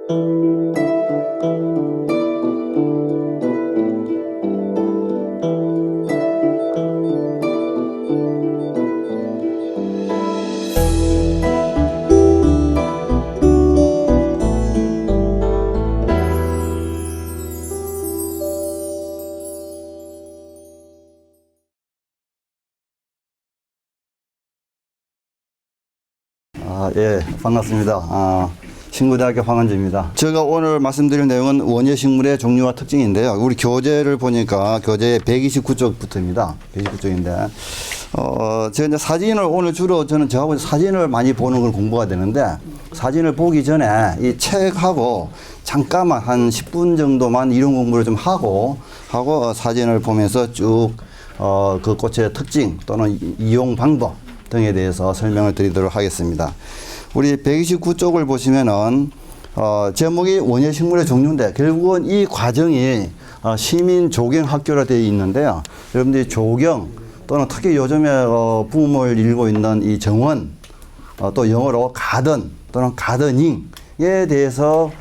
예, 반갑습니다. 신구대학교 황은주입니다. 제가 오늘 말씀드릴 내용은 원예식물의 종류와 특징인데요. 우리 교재를 보니까 교재 129쪽부터입니다. 129쪽인데, 제가 이제 사진을 오늘 주로 저하고 사진을 많이 보는 걸 공부가 되는데, 사진을 보기 전에 이 책하고 잠깐만 한 10분 정도만 이론 공부를 좀 하고 사진을 보면서 쭉, 그 꽃의 특징 또는 이용 방법 등에 대해서 설명을 드리도록 하겠습니다. 우리 129쪽을 보시면은 제목이 원예식물의 종류인데 결국은 이 과정이 시민 조경 학교로 되어 있는데요. 여러분들이 조경 또는 특히 요즘에 붐을 일고 있는 이 정원 또 영어로 가든 또는 가드닝에 대해서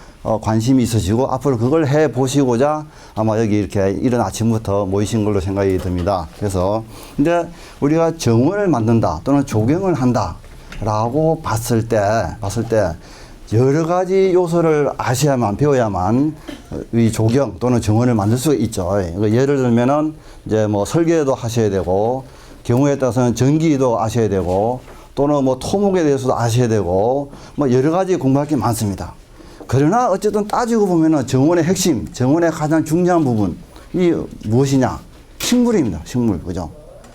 관심이 있으시고 앞으로 그걸 해 보시고자 아마 여기 이렇게 이른 아침부터 모이신 걸로 생각이 듭니다. 그래서 근데 우리가 정원을 만든다 또는 조경을 한다 라고 봤을 때 여러 가지 요소를 아셔야만 배워야만 이 조경 또는 정원을 만들 수가 있죠. 예를 들면은 이제 뭐 설계도 하셔야 되고 경우에 따라서는 전기도 아셔야 되고 또는 뭐 토목에 대해서도 아셔야 되고 뭐 여러 가지 공부할 게 많습니다. 그러나 어쨌든 따지고 보면은 정원의 핵심, 정원의 가장 중요한 부분이 무엇이냐? 식물입니다. 식물. 그죠?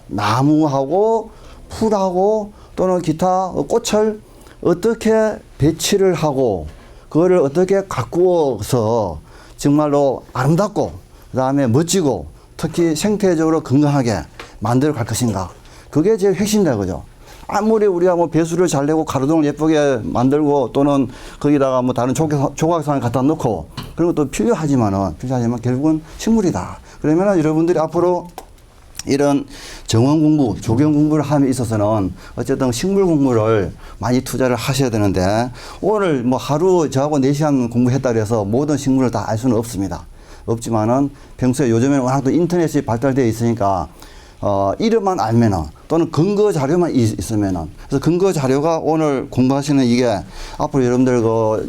나무하고 풀하고 또는 기타 꽃을 어떻게 배치를 하고 그거를 어떻게 가꾸어서 정말로 아름답고 그다음에 멋지고 특히 생태적으로 건강하게 만들어 갈 것인가. 그게 제일 핵심이다. 그죠? 아무리 우리가 뭐 배수를 잘 내고 가로등을 예쁘게 만들고 또는 거기다가 뭐 다른 조각상을 갖다 놓고 그런 것도 필요하지만 결국은 식물이다. 그러면 여러분들이 앞으로 이런 정원 공부, 조경 공부를 함에 있어서는 어쨌든 식물 공부를 많이 투자를 하셔야 되는데 오늘 뭐 하루 저하고 4시간 공부했다 그래서 모든 식물을 다 알 수는 없습니다. 없지만은 평소에 요즘에는 워낙 또 인터넷이 발달되어 있으니까 이름만 알면은 또는 근거 자료만 있으면은 그래서 근거 자료가 오늘 공부하시는 이게 앞으로 여러분들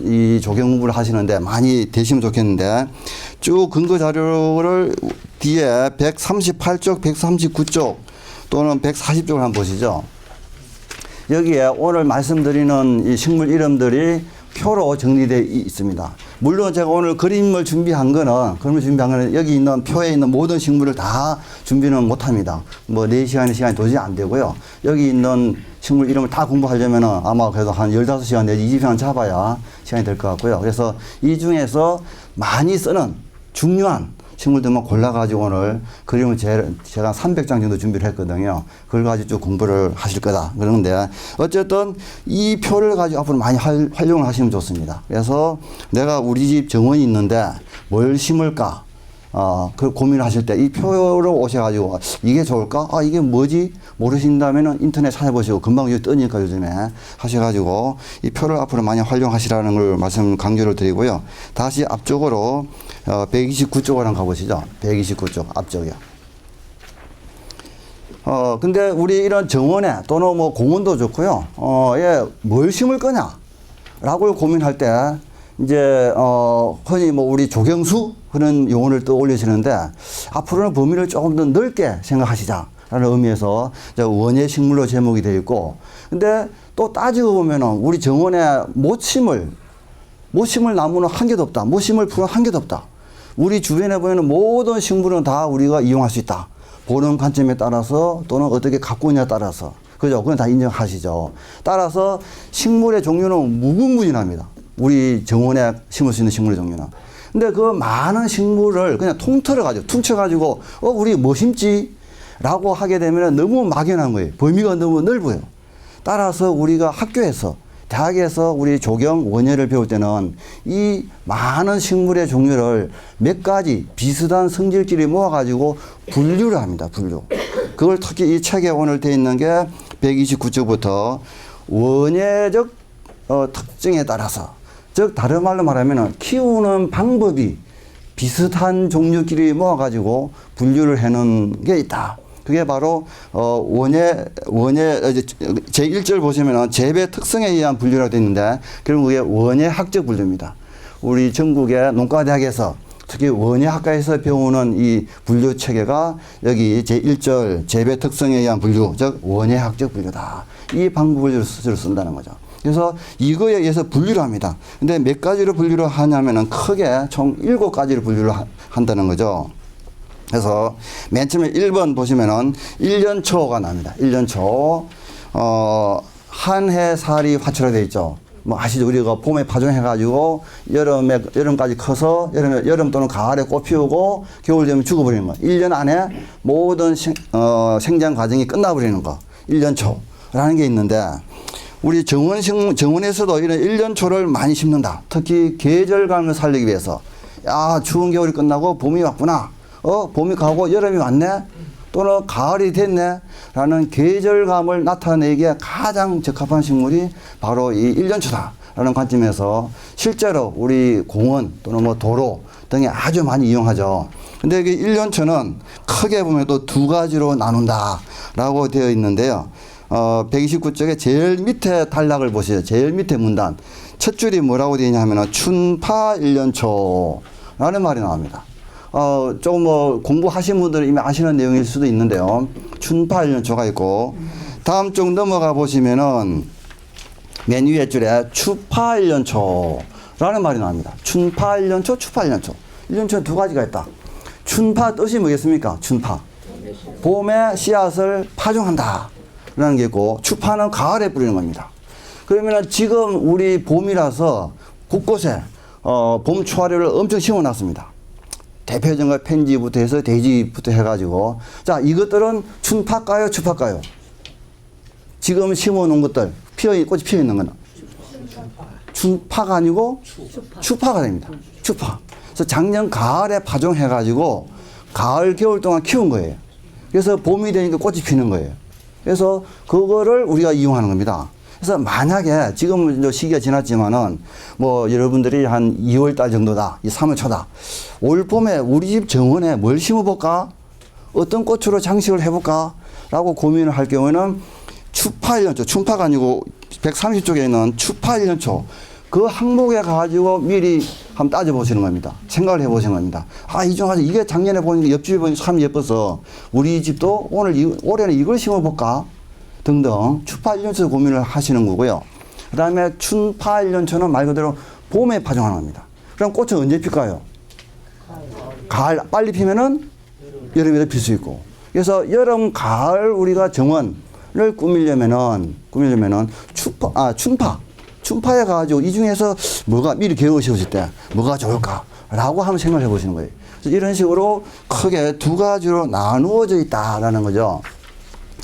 이 조경 공부를 하시는데 많이 되시면 좋겠는데 쭉 근거 자료를 뒤에 138쪽, 139쪽 또는 140쪽을 한번 보시죠. 여기에 오늘 말씀드리는 이 식물 이름들이 표로 정리되어 있습니다. 물론 제가 오늘 그림을 준비한 거는 여기 있는 표에 있는 모든 식물을 다 준비는 못 합니다. 뭐 4시간의 시간이 도저히 안 되고요. 여기 있는 식물 이름을 다 공부하려면 아마 그래도 한 15시간 내지 20시간 잡아야 시간이 될 것 같고요. 그래서 이 중에서 많이 쓰는 중요한 식물들만 골라가지고 오늘 그림을 제가 300장 정도 준비를 했거든요. 그걸 가지고 쭉 공부를 하실 거다. 그러는데 어쨌든 이 표를 가지고 앞으로 많이 활용을 하시면 좋습니다. 그래서 내가 우리 집 정원이 있는데 뭘 심을까? 그 고민을 하실 때 이 표로 오셔가지고 이게 좋을까? 이게 뭐지? 모르신다면은 인터넷 찾아보시고 금방 여기 뜨니까 요즘에 하셔가지고 이 표를 앞으로 많이 활용하시라는 걸 강조를 드리고요. 다시 앞쪽으로 129쪽으로 한번 가보시죠. 129쪽 앞쪽이요. 근데 우리 이런 정원에 또는 뭐 공원도 좋고요. 뭘 심을 거냐? 라고 고민할 때 이제 흔히 뭐 우리 조경수 그런 용어를 떠올리시는데 앞으로는 범위를 조금 더 넓게 생각하시자라는 의미에서 원예식물로 제목이 되어 있고 근데 또 따지고 보면은 우리 정원에 못 심을 나무는 한 개도 없다. 못 심을 풀은 한 개도 없다. 우리 주변에 보이는 모든 식물은 다 우리가 이용할 수 있다. 보는 관점에 따라서 또는 어떻게 가꾸느냐에 따라서 그죠? 그건 다 인정하시죠. 따라서 식물의 종류는 무궁무진합니다. 우리 정원에 심을 수 있는 식물의 종류는. 근데 그 많은 식물을 그냥 퉁쳐가지고, 우리 뭐 심지? 라고 하게 되면 너무 막연한 거예요. 범위가 너무 넓어요. 따라서 우리가 학교에서, 대학에서 우리 조경, 원예를 배울 때는 이 많은 식물의 종류를 몇 가지 비슷한 성질끼리 모아가지고 분류를 합니다. 분류. 그걸 특히 이 책에 오늘 되어 있는 게 129쪽부터 원예적 특징에 따라서 즉 다른 말로 말하면 키우는 방법이 비슷한 종류끼리 모아가지고 분류를 해놓은 게 있다. 그게 바로 제1절 보시면은 재배 특성에 의한 분류라고 되어 있는데 결국 그게 원예학적 분류입니다. 우리 전국의 농과대학에서 특히 원예학과에서 배우는 이 분류 체계가 여기 제1절 재배 특성에 의한 분류, 즉 원예학적 분류다. 이 방법을 스스로 쓴다는 거죠. 그래서 이거에 의해서 분류를 합니다. 근데 몇 가지로 분류를 하냐면은 크게 총 7가지로 분류를 한다는 거죠. 그래서 맨 처음에 1번 보시면은 1년초가 나옵니다. 1년초. 한 해 살이 화초로 되어 있죠. 뭐 아시죠? 우리가 봄에 파종해가지고 여름까지 커서 여름 또는 가을에 꽃 피우고 겨울 되면 죽어버리는 거. 1년 안에 모든 생장 과정이 끝나버리는 거. 1년초라는 게 있는데 우리 정원에서도 이런 1년초를 많이 심는다. 특히 계절감을 살리기 위해서. 야, 추운 겨울이 끝나고 봄이 왔구나. 봄이 가고 여름이 왔네. 또는 가을이 됐네 라는 계절감을 나타내기에 가장 적합한 식물이 바로 이 1년초다 라는 관점에서 실제로 우리 공원 또는 뭐 도로 등에 아주 많이 이용하죠. 근데 그 1년초는 크게 보면 또 2가지로 나눈다 라고 되어 있는데요. 129쪽에 제일 밑에 단락을 보세요. 제일 밑에 문단 첫 줄이 뭐라고 되어 있냐 하면 춘파 1년초 라는 말이 나옵니다. 조금 뭐 공부하신 분들은 이미 아시는 내용일 수도 있는데요. 춘파 1년초가 있고, 다음 쪽 넘어가 보시면은 맨 위에 줄에 추파 1년초라는 말이 나옵니다. 춘파 1년초, 추파 1년초. 1년초는 2가지가 있다. 춘파 뜻이 뭐겠습니까? 춘파. 봄에 씨앗을 파종한다. 라는 게 있고, 추파는 가을에 뿌리는 겁니다. 그러면은 지금 우리 봄이라서 곳곳에, 봄 초하류를 엄청 심어 놨습니다. 대표적인 펜지부터 해서 데이지부터 해가지고 자 이것들은 춘파일까요 추파일까요? 지금 심어놓은 것들 꽃이 피어있는 거는 춘파가 아니고 추파가 됩니다. 추파. 그래서 작년 가을에 파종해가지고 가을 겨울 동안 키운 거예요. 그래서 봄이 되니까 꽃이 피는 거예요. 그래서 그거를 우리가 이용하는 겁니다. 그래서 만약에 지금 시기가 지났지만은 뭐 여러분들이 한 2월 달 정도다, 3월 초다. 올 봄에 우리 집 정원에 뭘 심어볼까? 어떤 꽃으로 장식을 해볼까? 라고 고민을 할 경우에는 추파 1년초, 춘파가 아니고 130쪽에 있는 추파 1년초. 그 항목에 가지고 미리 한번 따져보시는 겁니다. 생각을 해보시는 겁니다. 아, 이 중에서 이게 작년에 보니까 옆집에 보니까 참 예뻐서 우리 집도 올해는 이걸 심어볼까? 등등 추파 1년초 고민을 하시는 거고요. 그 다음에 춘파 1년초는 말 그대로 봄에 파종하는 겁니다. 그럼 꽃은 언제 필까요? 가을 빨리 피면은 여름에도 필 수 있고. 그래서 여름 가을 우리가 정원을 꾸미려면은 춘파에 가지고 이 중에서 뭐가 미리 계획을 세우실 때 뭐가 좋을까라고 한번 생각을 해보시는 거예요. 그래서 이런 식으로 크게 2가지로 나누어져 있다라는 거죠.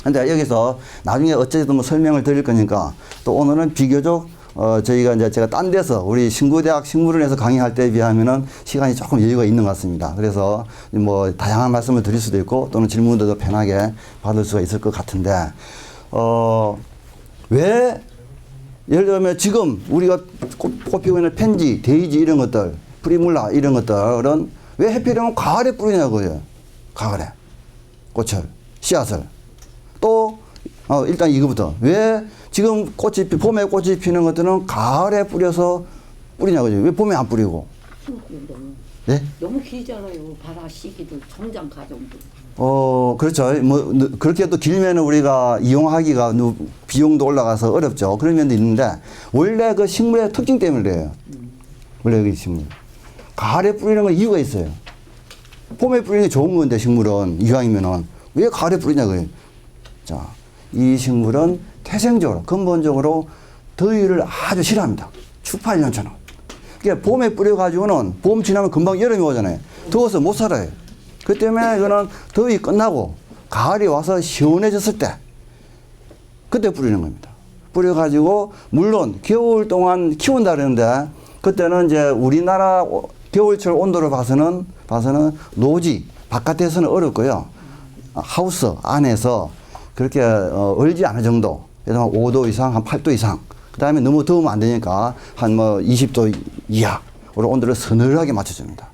근데 여기서 나중에 어쨌든 뭐 설명을 드릴 거니까 또 오늘은 비교적 저희가 이제 제가 딴 데서 우리 신구대학 식물원에서 강의할 때에 비하면은 시간이 조금 여유가 있는 것 같습니다. 그래서 뭐 다양한 말씀을 드릴 수도 있고 또는 질문들도 편하게 받을 수가 있을 것 같은데 왜 예를 들면 지금 우리가 꽃 피고 있는 펜지, 데이지 이런 것들, 프리물라 이런 것들은 왜 하필이면 가을에 뿌리냐고요. 가을에 꽃을, 씨앗을. 또 일단 이거부터 왜 지금 봄에 꽃이 피는 것들은 가을에 뿌려서 뿌리냐고요. 왜 봄에 안 뿌리고? 네? 너무 길잖아요. 바라 시기도 성장 과정도. 그렇죠. 뭐 그렇게 또 길면은 우리가 이용하기가 비용도 올라가서 어렵죠. 그런 면도 있는데 원래 그 식물의 특징 때문에 그래요. 원래 그 식물 가을에 뿌리는 건 이유가 있어요. 봄에 뿌리는 게 좋은 건데 식물은 이왕이면은 왜 가을에 뿌리냐고요. 자, 이 식물은 태생적으로 근본적으로 더위를 아주 싫어합니다. 추파 1년초는. 그러니까 봄에 뿌려가지고는 봄 지나면 금방 여름이 오잖아요. 더워서 못 살아요. 그 때문에 이거는 더위 끝나고 가을이 와서 시원해졌을 때 그때 뿌리는 겁니다. 뿌려가지고 물론 겨울 동안 키운다 그러는데 그때는 이제 우리나라 겨울철 온도를 봐서는 노지 바깥에서는 어렵고요. 하우스 안에서 그렇게 얼지 않을 정도, 그래서 5도 이상, 한 8도 이상 그 다음에 너무 더우면 안 되니까 한 뭐 20도 이하로 온도를 서늘하게 맞춰줍니다.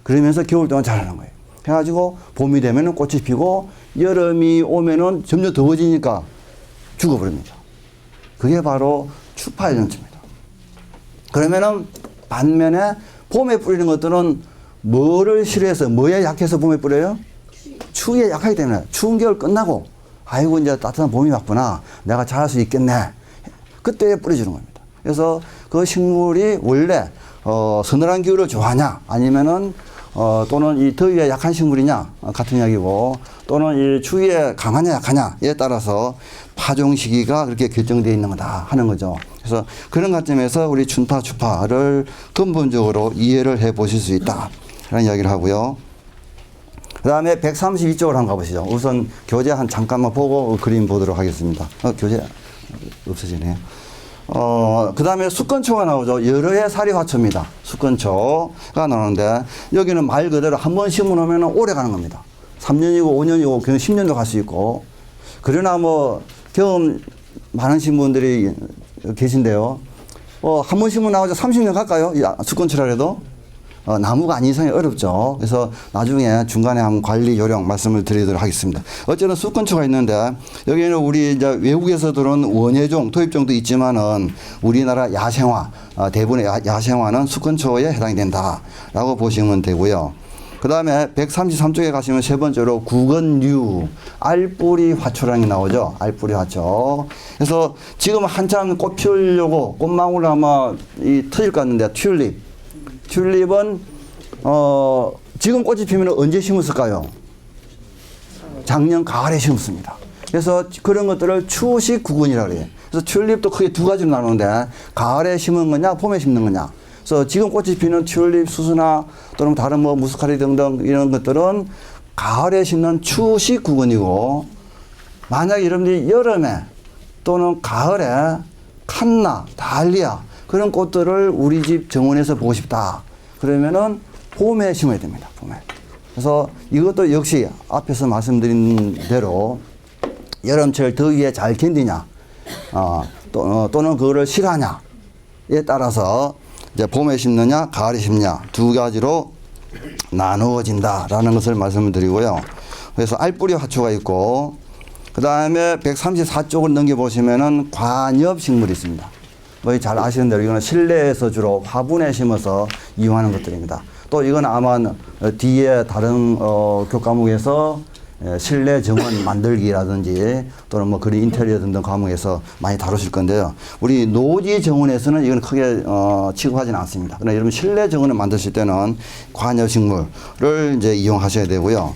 그러면서 겨울 동안 자라는 거예요. 해가지고 봄이 되면은 꽃이 피고 여름이 오면은 점점 더워지니까 죽어버립니다. 그게 바로 추파의 정치입니다. 그러면은 반면에 봄에 뿌리는 것들은 뭐를 싫어해서 뭐에 약해서 봄에 뿌려요? 추위에 약하기 때문에 추운 겨울 끝나고 아이고 이제 따뜻한 봄이 왔구나 내가 자랄 수 있겠네 그때 뿌려주는 겁니다. 그래서 그 식물이 원래 서늘한 기후를 좋아하냐 아니면은 또는 이 더위에 약한 식물이냐 같은 이야기고 또는 이 추위에 강하냐 약하냐에 따라서 파종 시기가 그렇게 결정되어 있는 거다 하는 거죠. 그래서 그런 관점에서 우리 춘파 추파를 근본적으로 이해를 해 보실 수 있다 라는 이야기를 하고요. 그 다음에 132쪽으로 한번 가보시죠. 우선 교재 한 잠깐만 보고 그림 보도록 하겠습니다. 교재 없어지네요. 그 다음에 숙건초가 나오죠. 여러 해 사리화초입니다. 숙건초가 나오는데 여기는 말 그대로 한 번 심어놓으면 오래 가는 겁니다. 3년이고 5년이고 그냥 10년도 갈 수 있고 그러나 뭐 경험 많으신 분들이 계신데요. 한 번 심어 나오자 30년 갈까요? 숙건초라 해도 나무가 아닌 이상이 어렵죠. 그래서 나중에 중간에 한번 관리 요령 말씀을 드리도록 하겠습니다. 어쨌든 숙건초가 있는데 여기는 우리 이제 외국에서 들어온 원예종, 도입종도 있지만은 우리나라 야생화, 대부분의 야생화는 숙건초에 해당이 된다라고 보시면 되고요. 그 다음에 133쪽에 가시면 세 번째로 구건류, 알뿌리 화초라는 게 나오죠. 알뿌리 화초. 그래서 지금 한참 꽃 피우려고 꽃망울 아마 터질 것 같은데 튤립은 지금 꽃이 피면 언제 심었을까요? 작년 가을에 심었습니다. 그래서 그런 것들을 추식 구근이라고 해요. 그래서 튤립도 크게 두 가지로 나누는데 가을에 심은 거냐 봄에 심는 거냐. 그래서 지금 꽃이 피는 튤립, 수수나 또는 다른 뭐 무스카리 등등 이런 것들은 가을에 심는 추식 구근이고 만약에 여러분들이 여름에 또는 가을에 칸나, 달리아 그런 꽃들을 우리 집 정원에서 보고 싶다. 그러면은 봄에 심어야 됩니다. 봄에. 그래서 이것도 역시 앞에서 말씀드린 대로 여름철 더위에 잘 견디냐, 또는 그거를 싫어하냐에 따라서 이제 봄에 심느냐, 가을에 심느냐 두 가지로 나누어진다라는 것을 말씀을 드리고요. 그래서 알뿌리 화초가 있고 그 다음에 134쪽을 넘겨보시면은 관엽식물이 있습니다. 뭐 잘 아시는 대로 이거는 실내에서 주로 화분에 심어서 이용하는 것들입니다. 또 이건 아마 뒤에 다른 교과목에서 실내 정원 만들기라든지 또는 뭐 그린 인테리어 등등 과목에서 많이 다루실 건데요. 우리 노지 정원에서는 이건 크게 취급하지는 않습니다. 그러나 여러분 실내 정원을 만드실 때는 관엽식물을 이제 이용하셔야 되고요.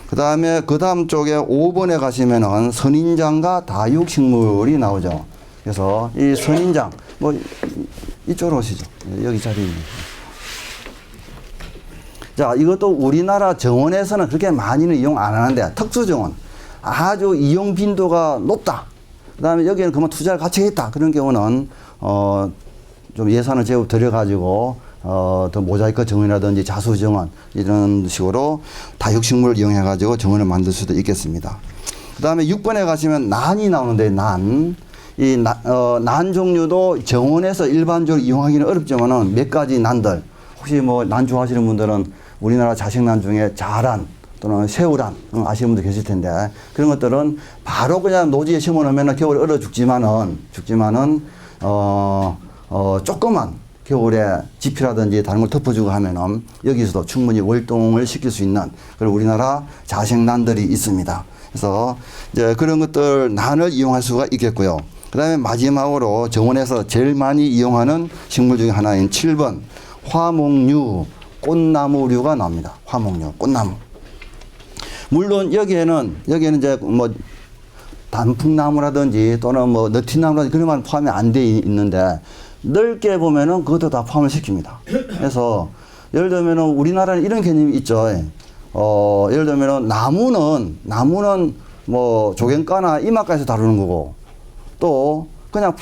그 다음에 그 다음 쪽에 5번에 가시면은 선인장과 다육식물이 나오죠. 그래서 이 선인장, 뭐 이쪽으로 오시죠. 여기 자리 있네. 자, 이것도 우리나라 정원에서는 그렇게 많이는 이용 안 하는데 특수정원, 아주 이용 빈도가 높다. 그 다음에 여기는 그만 투자를 같이 했다. 그런 경우는 좀 예산을 제법 들여가지고 더 모자이크 정원이라든지 자수 정원 이런 식으로 다육식물을 이용해가지고 정원을 만들 수도 있겠습니다. 그 다음에 6번에 가시면 난이 나오는데 난 종류도 정원에서 일반적으로 이용하기는 어렵지만은 몇 가지 난들 혹시 뭐 난 좋아하시는 분들은 우리나라 자식난 중에 자란 또는 새우란 아시는 분들 계실 텐데 그런 것들은 바로 그냥 노지에 심어 놓으면 겨울에 얼어 죽지만은 조그만 겨울에 지피라든지 다른 걸 덮어주고 하면은 여기서도 충분히 월동을 시킬 수 있는 그런 우리나라 자식난들이 있습니다. 그래서 이제 그런 것들 난을 이용할 수가 있겠고요. 그 다음에 마지막으로 정원에서 제일 많이 이용하는 식물 중에 하나인 7번 화목류, 꽃나무류가 나옵니다. 화목류, 꽃나무. 물론 여기에는 이제 뭐 단풍나무라든지 또는 뭐 너티나무라든지 그런 말 포함이 안 돼 있는데 넓게 보면은 그것도 다 포함을 시킵니다. 그래서 예를 들면은 우리나라는 이런 개념이 있죠. 예를 들면은 나무는 뭐 조경가나 이마가에서 다루는 거고 또 그냥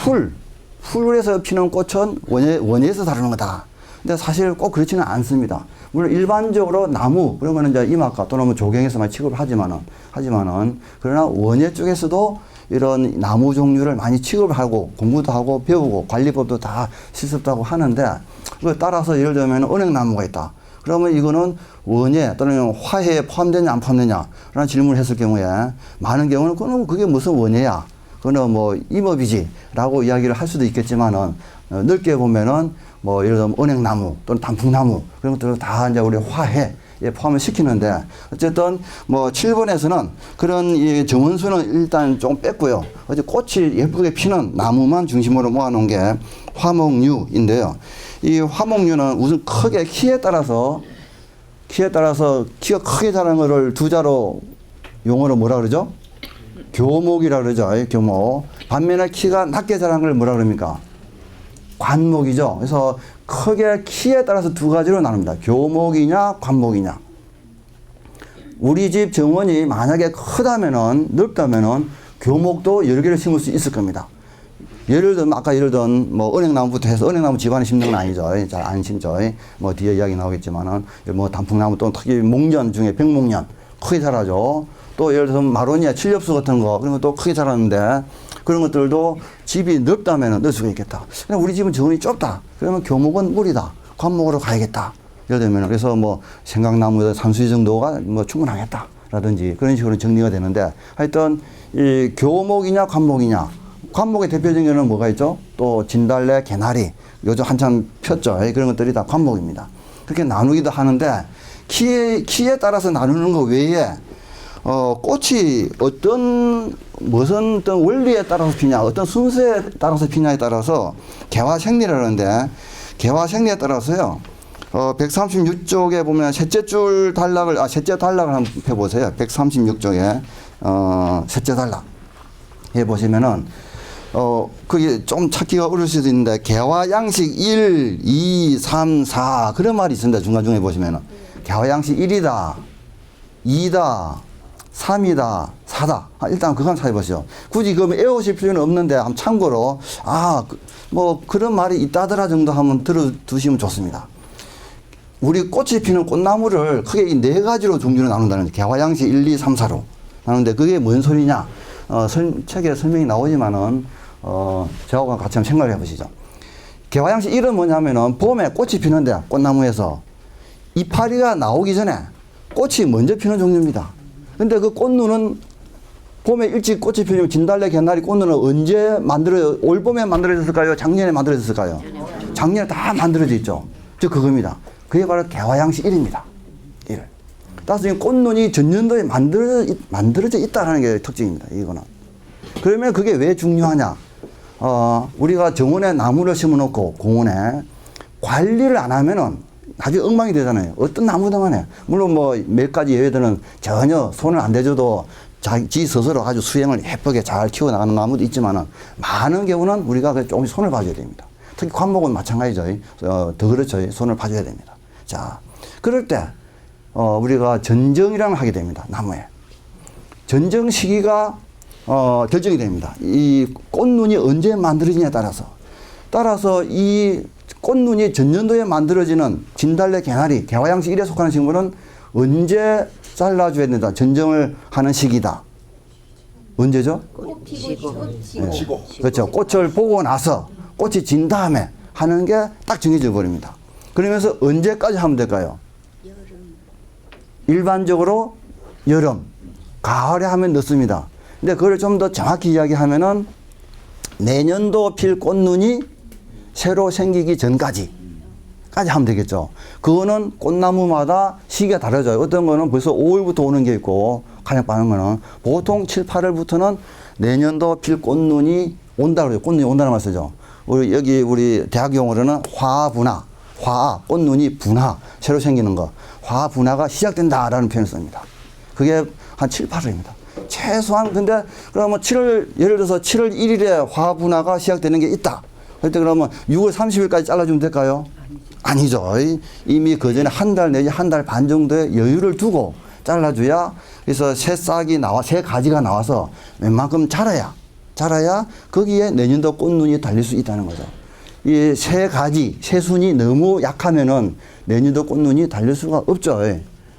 풀에서 피는 꽃은 원예에서 다루는 거다. 근데 사실 꼭 그렇지는 않습니다. 물론 일반적으로 나무 그러면 이제 이마가 또는 뭐 조경에서만 취급을 하지만은 그러나 원예 쪽에서도 이런 나무 종류를 많이 취급을 하고 공부도 하고 배우고 관리법도 다 실습도 하고 하는데 그걸 따라서 예를 들면 은행나무가 있다. 그러면 이거는 원예 또는 화해에 포함되냐 안 포함되냐라는 질문을 했을 경우에 많은 경우는 그건 그게 무슨 원예야. 그거는 뭐 임업이지라고 이야기를 할 수도 있겠지만은 넓게 보면은 뭐 예를 들면 은행나무 또는 단풍나무 그런 것들을 다 이제 우리 화해에 포함을 시키는데 어쨌든 뭐 7번에서는 그런 이 정원수는 일단 좀 뺐고요. 어제 꽃이 예쁘게 피는 나무만 중심으로 모아놓은 게 화목류인데요. 이 화목류는 우선 크게 키에 따라서 키가 크게 자라는 거를 두 자로 용어로 뭐라 그러죠? 교목이라 그러죠. 교목. 반면에 키가 낮게 자라는 걸 뭐라 그럽니까? 관목이죠. 그래서 크게 키에 따라서 두 가지로 나눕니다. 교목이냐 관목이냐. 우리 집 정원이 만약에 크다면은 넓다면은 교목도 여러 개를 심을 수 있을 겁니다. 예를 들면 아까 예를 든 뭐 은행나무부터 해서 은행나무 집안에 심는 건 아니죠. 잘 안 심죠. 뭐 뒤에 이야기 나오겠지만은 뭐 단풍나무 또 특히 목련 중에 백목련 크게 자라죠. 또 예를 들어서 마로니아 칠엽수 같은 거 그런 것도 크게 자라는데 그런 것들도 집이 넓다면 넣을 수가 있겠다. 그냥 우리 집은 정원이 좁다. 그러면 교목은 무리다. 관목으로 가야겠다. 예를 들면 그래서 뭐 생강나무 산수유 정도가 뭐 충분하겠다. 라든지 그런 식으로 정리가 되는데 하여튼 이 교목이냐 관목이냐. 관목의 대표적인 경우는 뭐가 있죠? 또 진달래, 개나리 요즘 한참 폈죠. 그런 것들이 다 관목입니다. 그렇게 나누기도 하는데 키에 따라서 나누는 것 외에 꽃이 무슨 어떤 원리에 따라서 피냐, 어떤 순서에 따라서 피냐에 따라서 개화생리라는데, 개화생리에 따라서요, 136쪽에 보면 셋째 단락을 한번 펴보세요. 136쪽에, 셋째 단락. 해 보시면은, 그게 좀 찾기가 어려울 수도 있는데, 개화양식 1, 2, 3, 4, 그런 말이 있습니다. 중간중간에 보시면은. 개화양식 1이다, 2다, 3이다, 4다. 일단 그건 찾아보시죠. 굳이 그러면 외우실 필요는 없는데, 한번 참고로, 뭐 그런 말이 있다더라 정도 한번 들어두시면 좋습니다. 우리 꽃이 피는 꽃나무를 크게 이 네 가지로 종류로 나눈다는 거죠. 개화양식 1, 2, 3, 4로 나누는데 그게 뭔 소리냐? 책에 설명이 나오지만은, 저하고 같이 한번 생각을 해보시죠. 개화양식 1은 뭐냐면은 봄에 꽃이 피는데 꽃나무에서 이파리가 나오기 전에 꽃이 먼저 피는 종류입니다. 근데 그 꽃눈은 봄에 일찍 꽃이 피면 진달래, 개나리 꽃눈은 언제 올 봄에 만들어졌을까요? 작년에 만들어졌을까요? 작년에 다 만들어져 있죠. 그겁니다. 그게 바로 개화양식 1입니다. 1. 따라서 꽃눈이 전년도에 만들어져 있다는 게 특징입니다. 이거는. 그러면 그게 왜 중요하냐? 우리가 정원에 나무를 심어 놓고 공원에 관리를 안 하면은 나중에 엉망이 되잖아요. 어떤 나무든 간에. 물론 뭐 몇 가지 예외들은 전혀 손을 안 대줘도 지 스스로 아주 수행을 예쁘게 잘 키워나가는 나무도 있지만은 많은 경우는 우리가 조금 손을 봐줘야 됩니다. 특히 관목은 마찬가지죠. 더 그렇죠. 손을 봐줘야 됩니다. 자, 그럴 때, 우리가 전정이라는 걸 하게 됩니다. 나무에. 전정 시기가, 결정이 됩니다. 이 꽃눈이 언제 만들어지냐에 따라서 이 꽃눈이 전년도에 만들어지는 진달래, 개나리, 개화양식 1에 속하는 식물은 언제 잘라줘야 된다. 전정을 하는 시기다. 언제죠? 꽃 피고 그렇죠. 꽃을 보고 나서 꽃이 진 다음에 하는 게 딱 정해져 버립니다. 그러면서 언제까지 하면 될까요? 일반적으로 여름, 가을에 하면 늦습니다. 근데 그걸 좀 더 정확히 이야기하면은 내년도 필 꽃눈이 새로 생기기 전까지 하면 되겠죠. 그거는 꽃나무마다 시기가 다르죠. 어떤 거는 벌써 5월부터 오는 게 있고 가장 빠른 거는 보통 7, 8월부터는 내년도 필 꽃눈이 온다 그래요. 꽃눈이 온다는 말 쓰죠. 우리 대학 용어로는 화분화, 꽃눈이 분화, 새로 생기는 거. 화분화가 시작된다라는 표현을 씁니다. 그게 한 7, 8월입니다. 최소한 근데 그러면 예를 들어서 7월 1일에 화분화가 시작되는 게 있다. 그때 그러면 6월 30일까지 잘라주면 될까요? 아니죠. 이미 그 전에 한 달 내지 한 달 반 정도의 여유를 두고 잘라줘야 그래서 새 가지가 나와서 웬만큼 자라야 거기에 내년도 꽃눈이 달릴 수 있다는 거죠. 이 새순이 너무 약하면은 내년도 꽃눈이 달릴 수가 없죠.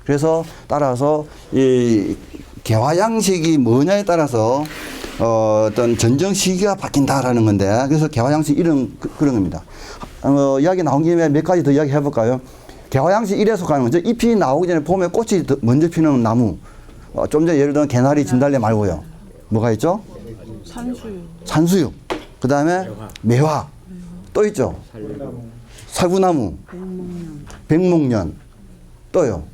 그래서 따라서 이 개화양식이 뭐냐에 따라서 어떤 전정 시기가 바뀐다라는 건데 그래서 개화양시 이런 그런 겁니다. 이야기 나온 김에 몇 가지 더 이야기 해볼까요? 개화양시 1에 속하는 거죠. 잎이 나오기 전에 봄에 꽃이 먼저 피는 나무. 좀 전에 예를 들면 개나리, 진달래 말고요. 뭐가 있죠? 산수유. 그 다음에 매화. 또 있죠? 살구나무. 백목련. 또요.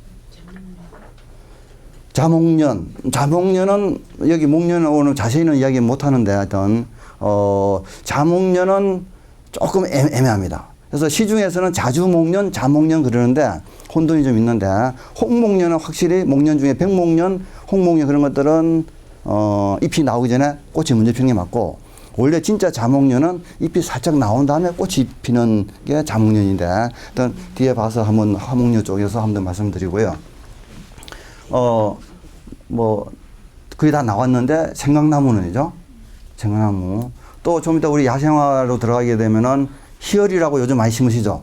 자목련. 자목련은 여기 목련은 오늘 자세히는 이야기 못 하는데 하여튼 자목련은 조금 애매합니다. 그래서 시중에서는 자주목련, 자목련 그러는데 혼돈이 좀 있는데 홍목련은 확실히 목련 중에 백목련, 홍목련 그런 것들은 잎이 나오기 전에 꽃이 먼저 피는 게 맞고 원래 진짜 자목련은 잎이 살짝 나온 다음에 꽃이 피는 게 자목련인데 일단 뒤에 봐서 한번 화목련 쪽에서 한번 말씀드리고요. 뭐 거의 다 나왔는데 생강나무는이죠. 생강나무. 또 좀 이따 우리 야생화로 들어가게 되면은 희열이라고 요즘 많이 심으시죠.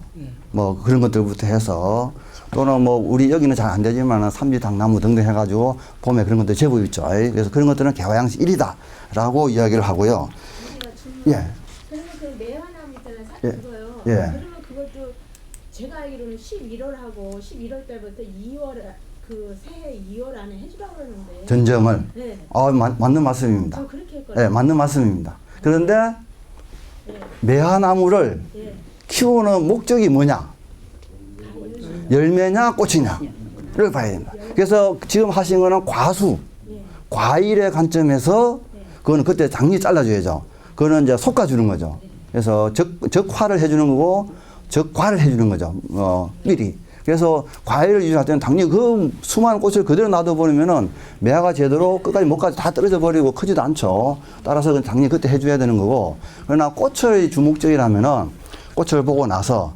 뭐 그런 것들부터 해서 또는 뭐 우리 여기는 잘 안 되지만은 삼지당나무 등등 해가지고 봄에 그런 것들 제법 있죠. 그래서 그런 것들은 개화양시 1이다라고 이야기를 하고요. 예. 그러면 그 매화나무 있잖아요. 예. 그거요. 예. 그러면 그것도 제가 알기로는 11월하고 11월 달부터 2월 그 새해 2월 안에 해주라고 그러는데. 전정을. 네. 맞는 말씀입니다. 저 그렇게 했거든요. 예, 맞는 말씀입니다. 그런데 네. 매화나무를 예. 키우는 목적이 뭐냐? 열매냐 꽃이냐를 봐야 됩니다. 그래서 지금 하신 거는 과수, 예. 과일의 관점에서 그거는 그때 당연히 잘라줘야죠. 그거는 이제 솎아주는 거죠. 그래서 적화를 해주는 거고 적과를 해주는 거죠. 미리. 그래서 과일을 유지할 때는 당연히 그 수많은 꽃을 그대로 놔둬버리면은 매화가 제대로 끝까지 목까지 다 떨어져 버리고 크지도 않죠. 따라서 그건 당연히 그때 해줘야 되는 거고. 그러나 꽃의 주목적이라면은 꽃을 보고 나서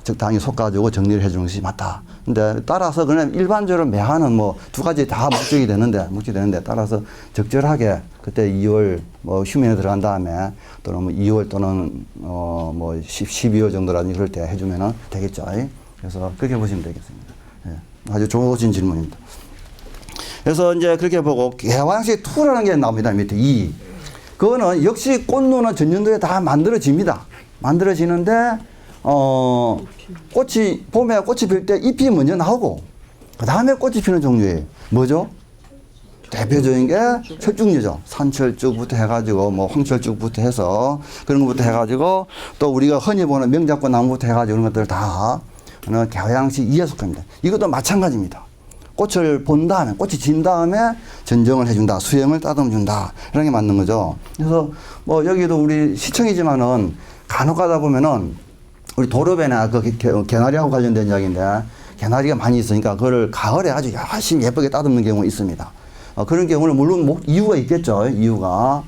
적당히 솎아주고 정리를 해주는 것이 맞다. 근데 따라서 그냥 일반적으로 매화는 뭐 두 가지 다 목적이 되는데 따라서 적절하게 그때 2월 뭐 휴면에 들어간 다음에 또는 뭐 2월 또는 뭐 12월 정도라든지 그럴 때 해주면은 되겠죠. 그래서 그렇게 보시면 되겠습니다. 예. 아주 좋으신 질문입니다. 그래서 이제 그렇게 보고 개화양시 2라는 게 나옵니다. 밑에 2. 그거는 역시 꽃눈은 전년도에 다 만들어집니다. 만들어지는데 꽃이 봄에 꽃이 필 때 잎이 먼저 나오고 그 다음에 꽃이 피는 종류예요. 뭐죠? 대표적인 게 철쭉류죠. 산철쭉부터 해가지고 뭐 황철쭉부터 해서 그런 것부터 해가지고 또 우리가 흔히 보는 명작꽃 나무부터 해가지고 그런 것들 다 개화양시 2에 속합니다. 이것도 마찬가지입니다. 꽃을 본 다음에 꽃이 진 다음에 전정을 해준다, 수영을 따듬준다 이런 게 맞는 거죠. 그래서 뭐 여기도 우리 시청이지만은 간혹 가다 보면은 우리 도로배나 그 개나리하고 관련된 이야기인데 개나리가 많이 있으니까 그거를 가을에 아주 열심히 예쁘게 따듬는 경우가 있습니다. 그런 경우는 물론 이유가 있겠죠. 이유가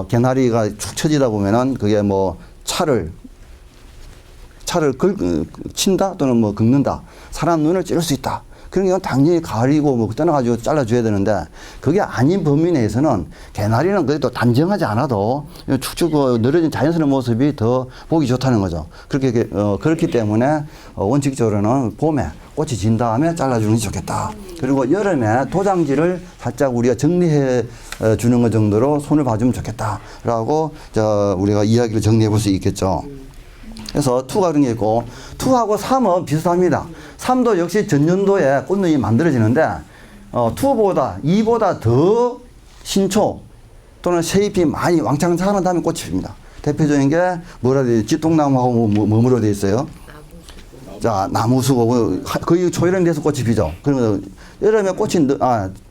개나리가 축 처지다 보면은 그게 뭐 차를 친다 또는 뭐 긁는다. 사람 눈을 찌를 수 있다. 그런 경우는 당연히 가을이고 뭐 떠나가지고 잘라줘야 되는데 그게 아닌 범위 내에서는 개나리는 그래도 단정하지 않아도 축축 늘어진 자연스러운 모습이 더 보기 좋다는 거죠. 그렇기 때문에 원칙적으로는 봄에 꽃이 진 다음에 잘라주는 게 좋겠다. 그리고 여름에 도장지를 살짝 우리가 정리해 주는 것 정도로 손을 봐주면 좋겠다라고 우리가 이야기를 정리해 볼 수 있겠죠. 그래서 2가 그런 게 있고 2하고 3은 비슷합니다. 3도 역시 전년도에 꽃눈이 만들어지는데 2보다 더 신초 또는 새잎이 많이 왕창 자란 다음에 꽃이 핍니다. 대표적인 게 뭐라 해야 되지? 찌통나무하고 뭐로 되어 있어요? 자, 나무수고 거의 초여름 돼서 꽃이 피죠. 그러면 여름에 꽃이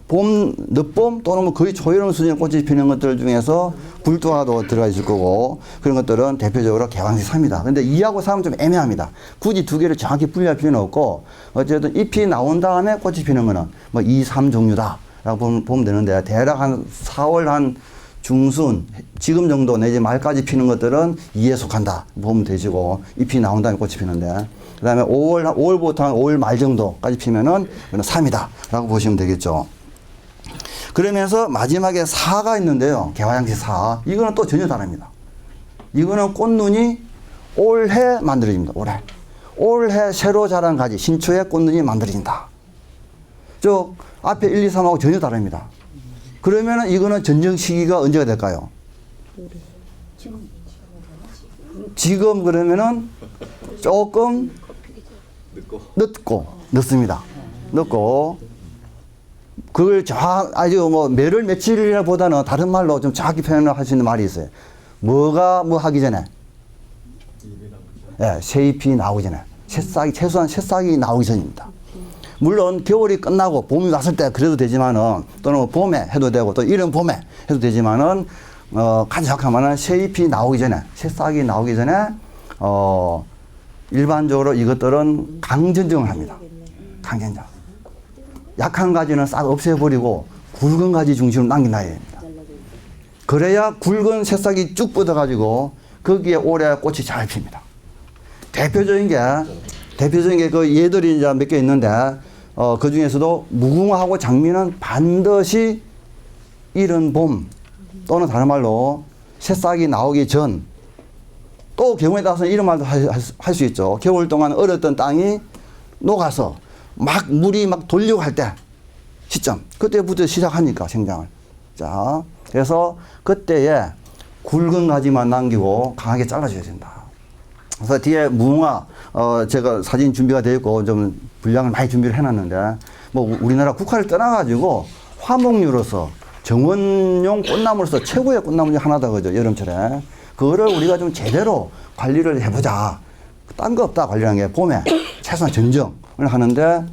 늦봄 또는 뭐 거의 초여름 수준의 꽃이 피는 것들 중에서 굴도화도 들어가 있을 거고 그런 것들은 대표적으로 개화양시 3이다. 근데 2하고 3은 좀 애매합니다. 굳이 두 개를 정확히 분리할 필요는 없고 어쨌든 잎이 나온 다음에 꽃이 피는 거는 뭐 2, 3 종류다라고 보면 되는데 대략 한 4월 한 중순 지금 정도 내지 말까지 피는 것들은 2에 속한다 보면 되시고 잎이 나온 다음에 꽃이 피는데 그 다음에 5월부터 한 5월 말 정도까지 피면은 3이다 라고 보시면 되겠죠. 그러면서 마지막에 4가 있는데요. 개화양시 4. 이거는 또 전혀 다릅니다. 이거는 꽃눈이 올해 만들어집니다. 올해 새로 자란 가지 신초에 꽃눈이 만들어진다. 즉 앞에 1, 2, 3하고 전혀 다릅니다. 그러면 이거는 전정 시기가 언제가 될까요? 지금 그러면은 조금 늦습니다. 늦고 그걸 아주 뭐 매를 며칠이라보다는 다른 말로 좀 정확히 표현을 할 수 있는 말이 있어요. 뭐가 뭐 하기 전에? 예, 새잎이 나오기 전에. 최소한 새싹이 나오기 전입니다. 물론 겨울이 끝나고 봄이 왔을 때 그래도 되지만은 또는 봄에 해도 되고 또 이른 봄에 해도 되지만은 가장 정확하면은 새잎이 나오기 전에 새싹이 나오기 전에 일반적으로 이것들은 강전정을 합니다. 강전정. 약한 가지는 싹 없애버리고 굵은 가지 중심으로 남겨놔야 됩니다. 그래야 굵은 새싹이 쭉 뻗어가지고 거기에 오래 꽃이 잘 핍니다. 대표적인 게 그 얘들이 이제 몇 개 있는데 그 중에서도 무궁화하고 장미는 반드시 이른 봄 또는 다른 말로 새싹이 나오기 전 또 경우에 따라서는 이런 말도 할 수 있죠. 겨울 동안 얼었던 땅이 녹아서 막 물이 막 돌려고 할 때 시점 그때부터 시작하니까 생장을. 자, 그래서 그때에 굵은 가지만 남기고 강하게 잘라줘야 된다. 그래서 뒤에 무궁화 제가 사진 준비가 되어 있고 좀 분량을 많이 준비를 해놨는데 뭐 우리나라 국화를 떠나가지고 화목류로서 정원용 꽃나무로서 최고의 꽃나무 중 하나다 그죠. 여름철에 그거를 우리가 좀 제대로 관리를 해보자. 딴 거 없다 관리하는 게 봄에 최소한 전정을 하는데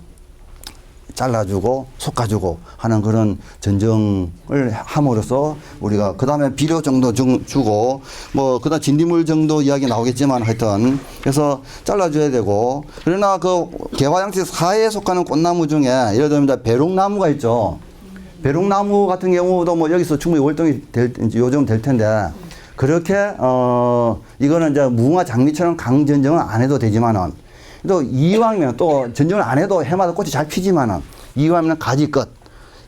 잘라주고 솎아주고 하는 그런 전정을 함으로써 우리가 그 다음에 비료 정도 주고 뭐 그다음 진딧물 정도 이야기 나오겠지만 하여튼 그래서 잘라줘야 되고 그러나 그 개화양식 사에 속하는 꽃나무 중에 예를 들면 배롱나무가 있죠. 배롱나무 같은 경우도 뭐 여기서 충분히 월동이 요즘 될 텐데 그렇게 이거는 이제 무궁화 장미처럼 강전정은 안 해도 되지만은 또 이왕이면 또 전정을 안 해도 해마다 꽃이 잘 피지만은 이왕이면 가지 끝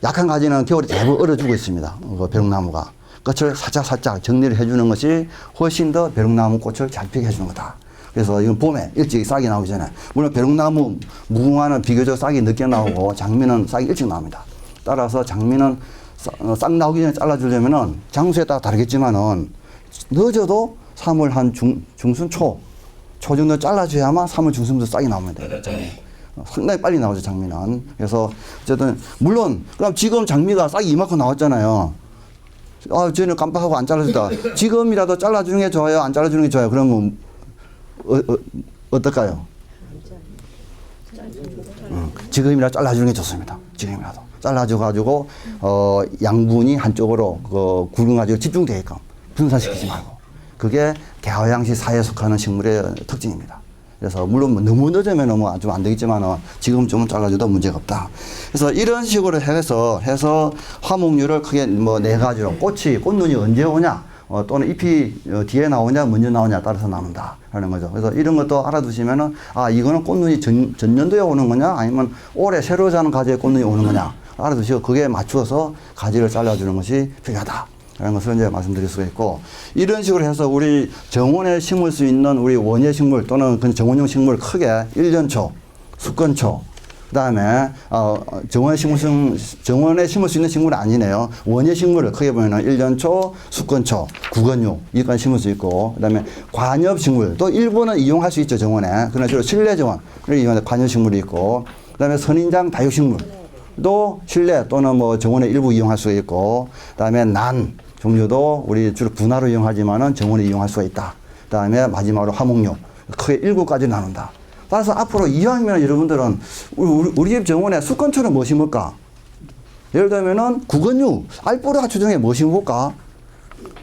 약한 가지는 겨울에 대부분 얼어주고 있습니다. 그 배롱나무가 끝을 살짝 정리를 해주는 것이 훨씬 더 배롱나무 꽃을 잘 피게 해주는 거다. 그래서 이건 봄에 일찍 싹이 나오기 전에 물론 배롱나무 무궁화는 비교적 싹이 늦게 나오고 장미는 싹이 일찍 나옵니다. 따라서 장미는 싹 나오기 전에 잘라주려면은 장소에 따라 다르겠지만은 늦어도 3월 한 중순 초 정도 잘라줘야만 3월 중순부터 싹이 나옵니다. 상당히 빨리 나오죠, 장미는. 그래서 어쨌든 물론 그럼 지금 장미가 싹이 이만큼 나왔잖아요. 저는 깜빡하고 안 잘라줬다. 지금이라도 잘라주는 게 좋아요, 안 잘라주는 게 좋아요. 그러면 어떨까요? 지금이라도 잘라주는 게 좋습니다. 지금이라도 잘라줘가지고 양분이 한쪽으로 그 굵은 가지로 집중되게끔 분산시키지 말고 그게 개화양식 사회에 속하는 식물의 특징입니다. 그래서 물론 너무 늦으면 뭐 좀 안 되겠지만 지금 좀 잘라줘도 문제가 없다. 그래서 이런 식으로 해서 화목류를 크게 뭐 네 가지로 꽃눈이 언제 오냐 또는 잎이 뒤에 나오냐 먼저 나오냐 따라서 나눈다 라는 거죠. 그래서 이런 것도 알아두시면은 이거는 꽃눈이 전년도에 오는 거냐 아니면 올해 새로 자는 가지에 꽃눈이 오는 거냐 알아두시고 그게 맞추어서 가지를 잘라주는 것이 필요하다. 라는 것을 이제 말씀드릴 수가 있고, 이런 식으로 해서 우리 정원에 심을 수 있는 우리 원예 식물 또는 그 정원용 식물 크게 1년초, 숙건초, 그 다음에, 정원에 심을 수 있는 식물은 아니네요. 원예 식물을 크게 보면은 1년초, 숙건초, 구건류, 이까지 심을 수 있고, 그 다음에 관엽 식물, 또 일부는 이용할 수 있죠, 정원에. 그러나 주로 실내 정원을 이용하는 관엽 식물이 있고, 그 다음에 선인장 다육식물. 또 실내 또는 뭐 정원에 일부 이용할 수가 있고, 그다음에 난 종류도 우리 주로 분화로 이용하지만은 정원에 이용할 수가 있다. 그다음에 마지막으로 화목류 크게 7가지 나눈다. 따라서 앞으로 이왕이면 여러분들은 우리 집 정원에 숙건초는 뭐 심을까? 예를 들면은 구건류 알보르하초 중에 뭐 심을까?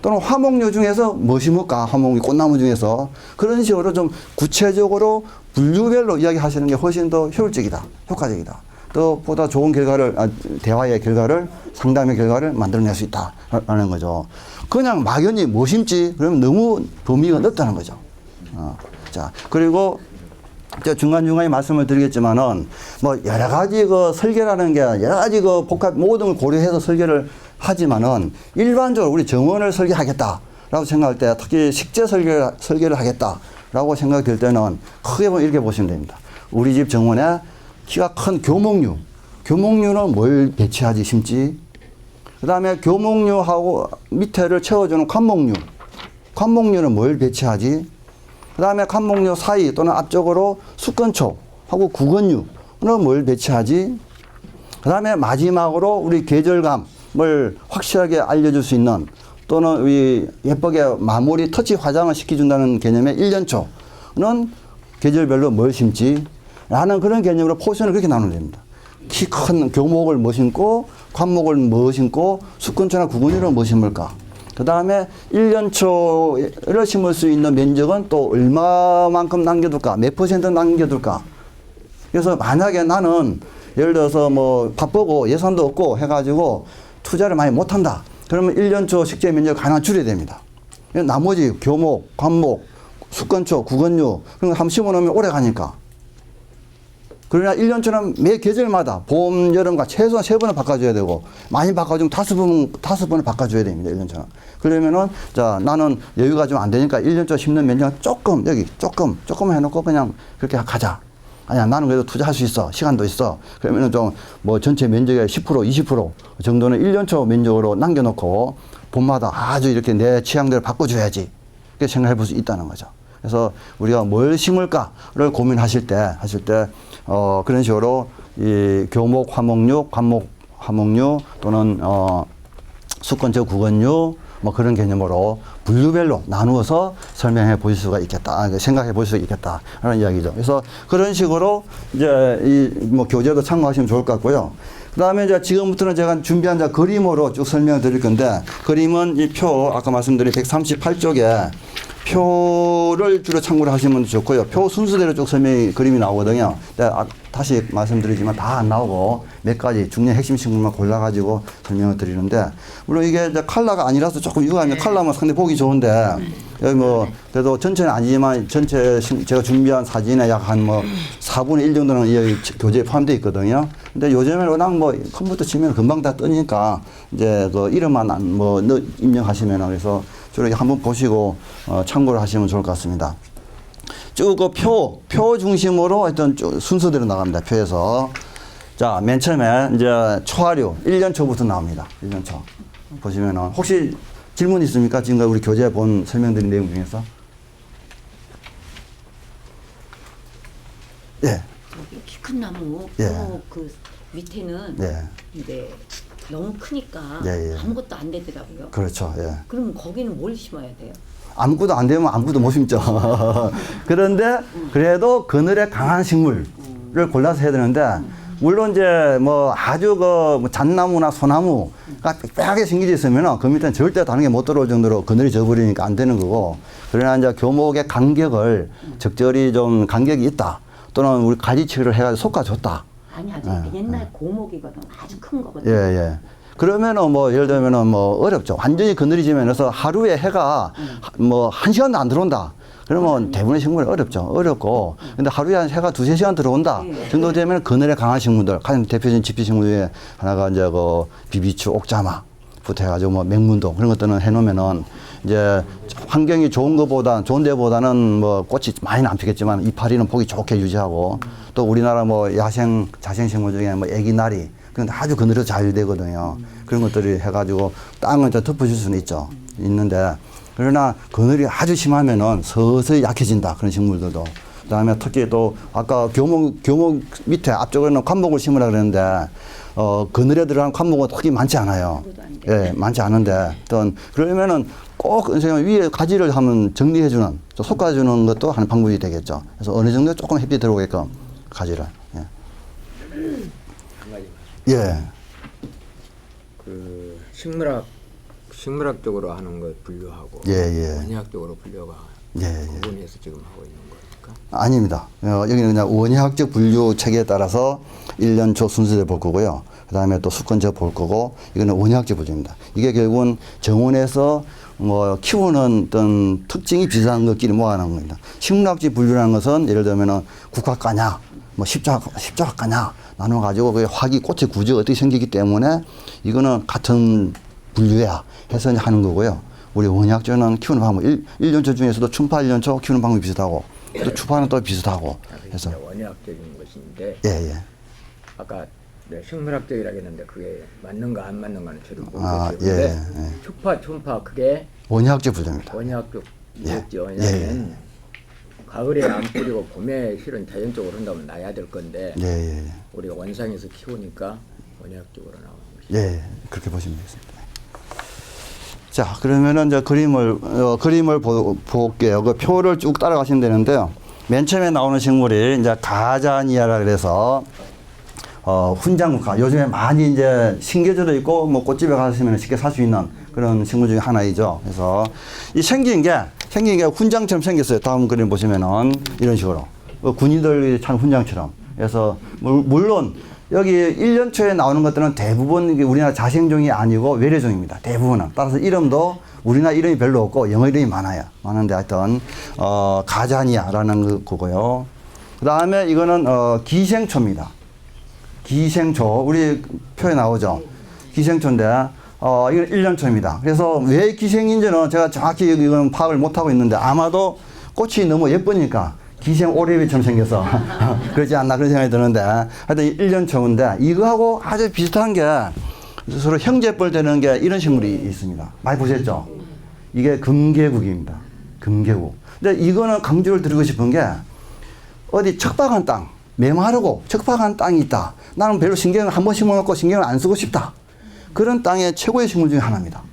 또는 화목류 중에서 뭐 심을까? 화목류 꽃나무 중에서 그런 식으로 좀 구체적으로 분류별로 이야기하시는 게 훨씬 더 효율적이다, 효과적이다. 또 보다 좋은 결과를, 대화의 결과를, 상담의 결과를 만들어낼 수 있다라는 거죠. 그냥 막연히 뭐 심지? 그러면 너무 범위가 넓다는 거죠. 자, 그리고 중간중간에 말씀을 드리겠지만은, 뭐, 여러 가지 그 설계라는 게, 여러 가지 그 모든 걸 고려해서 설계를 하지만은, 일반적으로 우리 정원을 설계하겠다라고 생각할 때, 특히 식재 설계를 하겠다라고 생각이 들 때는, 크게 보면 이렇게 보시면 됩니다. 우리 집 정원에 키가 큰 교목류는 뭘 배치하지, 심지? 그 다음에 교목류하고 밑에를 채워주는 관목류. 관목류는 뭘 배치하지? 그 다음에 관목류 사이 또는 앞쪽으로 수건초하고 구건류는 뭘 배치하지? 그 다음에 마지막으로 우리 계절감을 확실하게 알려줄 수 있는 또는 우리 예쁘게 마무리 터치 화장을 시켜준다는 개념의 1년초는 계절별로 뭘 심지? 라는 그런 개념으로 포션을 그렇게 나누면 됩니다. 키 큰 교목을 뭐 심고 관목을 뭐 심고 수건초나 구근류를 뭐 심을까? 그 다음에 1년초를 심을 수 있는 면적은 또 얼마만큼 남겨둘까? 몇 퍼센트 남겨둘까? 그래서 만약에 나는 예를 들어서 뭐 바쁘고 예산도 없고 해가지고 투자를 많이 못한다. 그러면 1년초 식재 면적을 가능한 줄여야 됩니다. 나머지 교목, 관목, 수건초, 구건류 그런 거 한번 심어놓으면 오래 가니까. 그러나 1년초는 매 계절마다 봄, 여름과 최소한 3번을 바꿔줘야 되고 많이 바꿔주면 5번을 바꿔줘야 됩니다. 1년초는. 그러면은 자 나는 여유가 좀 안 되니까 1년초 심는 면적은 조금 여기 조금 해놓고 그냥 그렇게 가자. 아니야 나는 그래도 투자할 수 있어. 시간도 있어. 그러면은 좀 뭐 전체 면적의 10% 20% 정도는 1년초 면적으로 남겨놓고 봄마다 아주 이렇게 내 취향대로 바꿔줘야지. 그렇게 생각해 볼 수 있다는 거죠. 그래서 우리가 뭘 심을까를 고민하실 때 그런 식으로 이 교목 화목류, 관목 화목류 또는 수건초 구건류 뭐 그런 개념으로 분류별로 나누어서 설명해 보실 수가 있겠다, 생각해 볼 수 있겠다라는 이야기죠. 그래서 그런 식으로 이제 이 뭐 교재도 참고하시면 좋을 것 같고요. 그 다음에 이제 지금부터는 제가 준비한 그림으로 쭉 설명을 드릴 건데, 그림은 이 표, 아까 말씀드린 138쪽에 표를 주로 참고를 하시면 좋고요. 표 순서대로 쭉 그림이 나오거든요. 다시 말씀드리지만 다 안 나오고 몇 가지 중요한 핵심 식물만 골라가지고 설명을 드리는데, 물론 이게 이제 컬러가 아니라서 조금 유감이 컬러만 상당히 보기 좋은데, 여기 뭐 그래도 전체는 아니지만 전체 제가 준비한 사진에 약 한 뭐 4분의 1 정도는 이 교재에 포함되어 있거든요. 근데 요즘에는 워낙 뭐 컴퓨터 치면 금방 다 뜨니까 이제 그 이름만 뭐 입력하시면, 그래서 주로 한번 보시고 참고를 하시면 좋을 것 같습니다. 쭉 그 표 중심으로 하여튼 쭉 순서대로 나갑니다. 표에서. 자, 맨 처음에 이제 초하류 1년초부터 나옵니다. 1년초. 보시면은 혹시 질문 있습니까? 지금까지 우리 교재에 본 설명드린 내용 중에서? 예. 키 큰 나무 예. 그 밑에는 예. 이제 너무 크니까 예, 예. 아무것도 안 되더라고요. 그렇죠. 예. 그럼 거기는 뭘 심어야 돼요? 아무것도 안 되면 아무것도 못 심죠. 그런데 그래도 그늘에 강한 식물을 골라서 해야 되는데, 물론 이제 뭐 아주 그 잣나무나 소나무가 빽빽하게 생겨져 있으면 그 밑에는 절대 다른 게 못 들어올 정도로 그늘이 져버리니까 안 되는 거고, 그러나 이제 교목의 간격을 적절히 좀 간격이 있다, 또는 우리 가지치기를 해가지고 솎아줬다. 아니 아직 옛날 고목이거든. 아주 큰 거거든. 예, 예. 그러면은 뭐 예를 들면은 뭐 어렵죠. 완전히 그늘이 지면서 하루에 해가 뭐 1시간도 안 들어온다. 그러면 대부분의 식물이 어렵고. 근데 하루에 한 해가 2-3시간 들어온다 정도 되면 그늘에 강한 식물들, 가장 대표적인 지피 식물 중에 하나가 이제 그 비비추, 옥자마부터 해가지고 뭐 맹문동 그런 것들은 해놓으면은 이제 환경이 좋은 데보다는 뭐 꽃이 많이는 안 피겠지만 이파리는 보기 좋게 유지하고, 또 우리나라 뭐 자생 식물 중에 뭐 애기나리 그런데 아주 그늘에서 잘 되거든요. 그런 것들이 해가지고 땅을 좀 덮어줄 수는 있는데, 그러나 그늘이 아주 심하면은 서서히 약해진다. 그런 식물들도. 그다음에 특히 또 아까 교목 밑에 앞쪽에는 관목을 심으라 그랬는데, 그늘에 들어간 관목은 특히 많지 않아요. 예, 많지 않은데, 그러면은 꼭 선생님 위에 가지를 한번 정리해주는, 솎아주는 것도 하는 방법이 되겠죠. 그래서 어느 정도 조금 햇빛 들어오게끔 가지를. 예. 예. 그 식물학적으로 하는 것 분류하고 예. 원예학적으로 분류가 예. 구분해서 지금 하고 있는 거니까. 아닙니다. 여기는 그냥 원예학적 분류 체계에 따라서 1년초 순서대로 볼 거고요. 그 다음에 또 수건제 볼 거고, 이거는 원예학적 분류입니다. 이게 결국은 정원에서 뭐 키우는 어떤 특징이 비슷한 것끼리 모아놓은 겁니다. 식물학적 분류라는 것은 예를 들면은 국화과냐, 뭐 십자화과냐 나눠가지고 그 화기 꽃의 구조가 어떻게 생기기 때문에 이거는 같은 분류야 해서 이제 하는 거고요. 우리 원예학적은 키우는 방법, 1년초 중에서도 충파 1년초 키우는 방법이 비슷하고, 또 추파는 또 비슷하고 해서. 원예학적인 것인데 예. 아까 네, 식물학적이라고 했는데 그게 맞는가 안 맞는가는 저도 아, 모르겠어요. 예, 근데 예. 초파, 촌파 그게 원예학적 분류입니다. 원예학적 예, 있죠. 예, 왜냐하면 가을에 안 뿌리고 봄에 실은 자연적으로 한다면 나야 될 건데 예, 예, 우리가 원상에서 키우니까 원예학적으로 나오는 것이죠. 예, 그렇게 보시면 되겠습니다. 자, 그러면은 이제 그림을 볼게요. 그 표를 쭉 따라가시면 되는데요. 맨 처음에 나오는 식물이 이제 가자니아라 그래서 훈장국화. 요즘에 많이 이제 신계절도 있고 뭐 꽃집에 가시면 쉽게 살 수 있는 그런 식물 중에 하나이죠. 그래서 이 생긴 게 훈장처럼 생겼어요. 다음 그림 보시면은 이런 식으로 군인들이 찬 훈장처럼. 그래서 물론 여기 1년 초에 나오는 것들은 대부분 이게 우리나라 자생종이 아니고 외래종입니다. 대부분은. 따라서 이름도 우리나라 이름이 별로 없고 영어 이름이 많아요. 많은데 하여튼 가자니아라는 거고요. 그 다음에 이거는 기생초입니다. 기생초 우리 표에 나오죠. 기생초인데 이건 1년 초입니다. 그래서 왜 기생인지는 제가 정확히 이건 파악을 못하고 있는데 아마도 꽃이 너무 예쁘니까 기생 오래비처럼 생겨서 그렇지 않나 그런 생각이 드는데 하여튼 1년 초인데 이거하고 아주 비슷한 게 서로 형제뻘 되는 게 이런 식물이 있습니다. 많이 보셨죠? 이게 금계국입니다. 금계국. 근데 이거는 강조를 드리고 싶은 게 어디 척박한 땅, 메마르고 척박한 땅이 있다. 나는 별로 신경을 한 번 심어놓고 신경을 안 쓰고 싶다. 그런 땅의 최고의 식물 중에 하나입니다.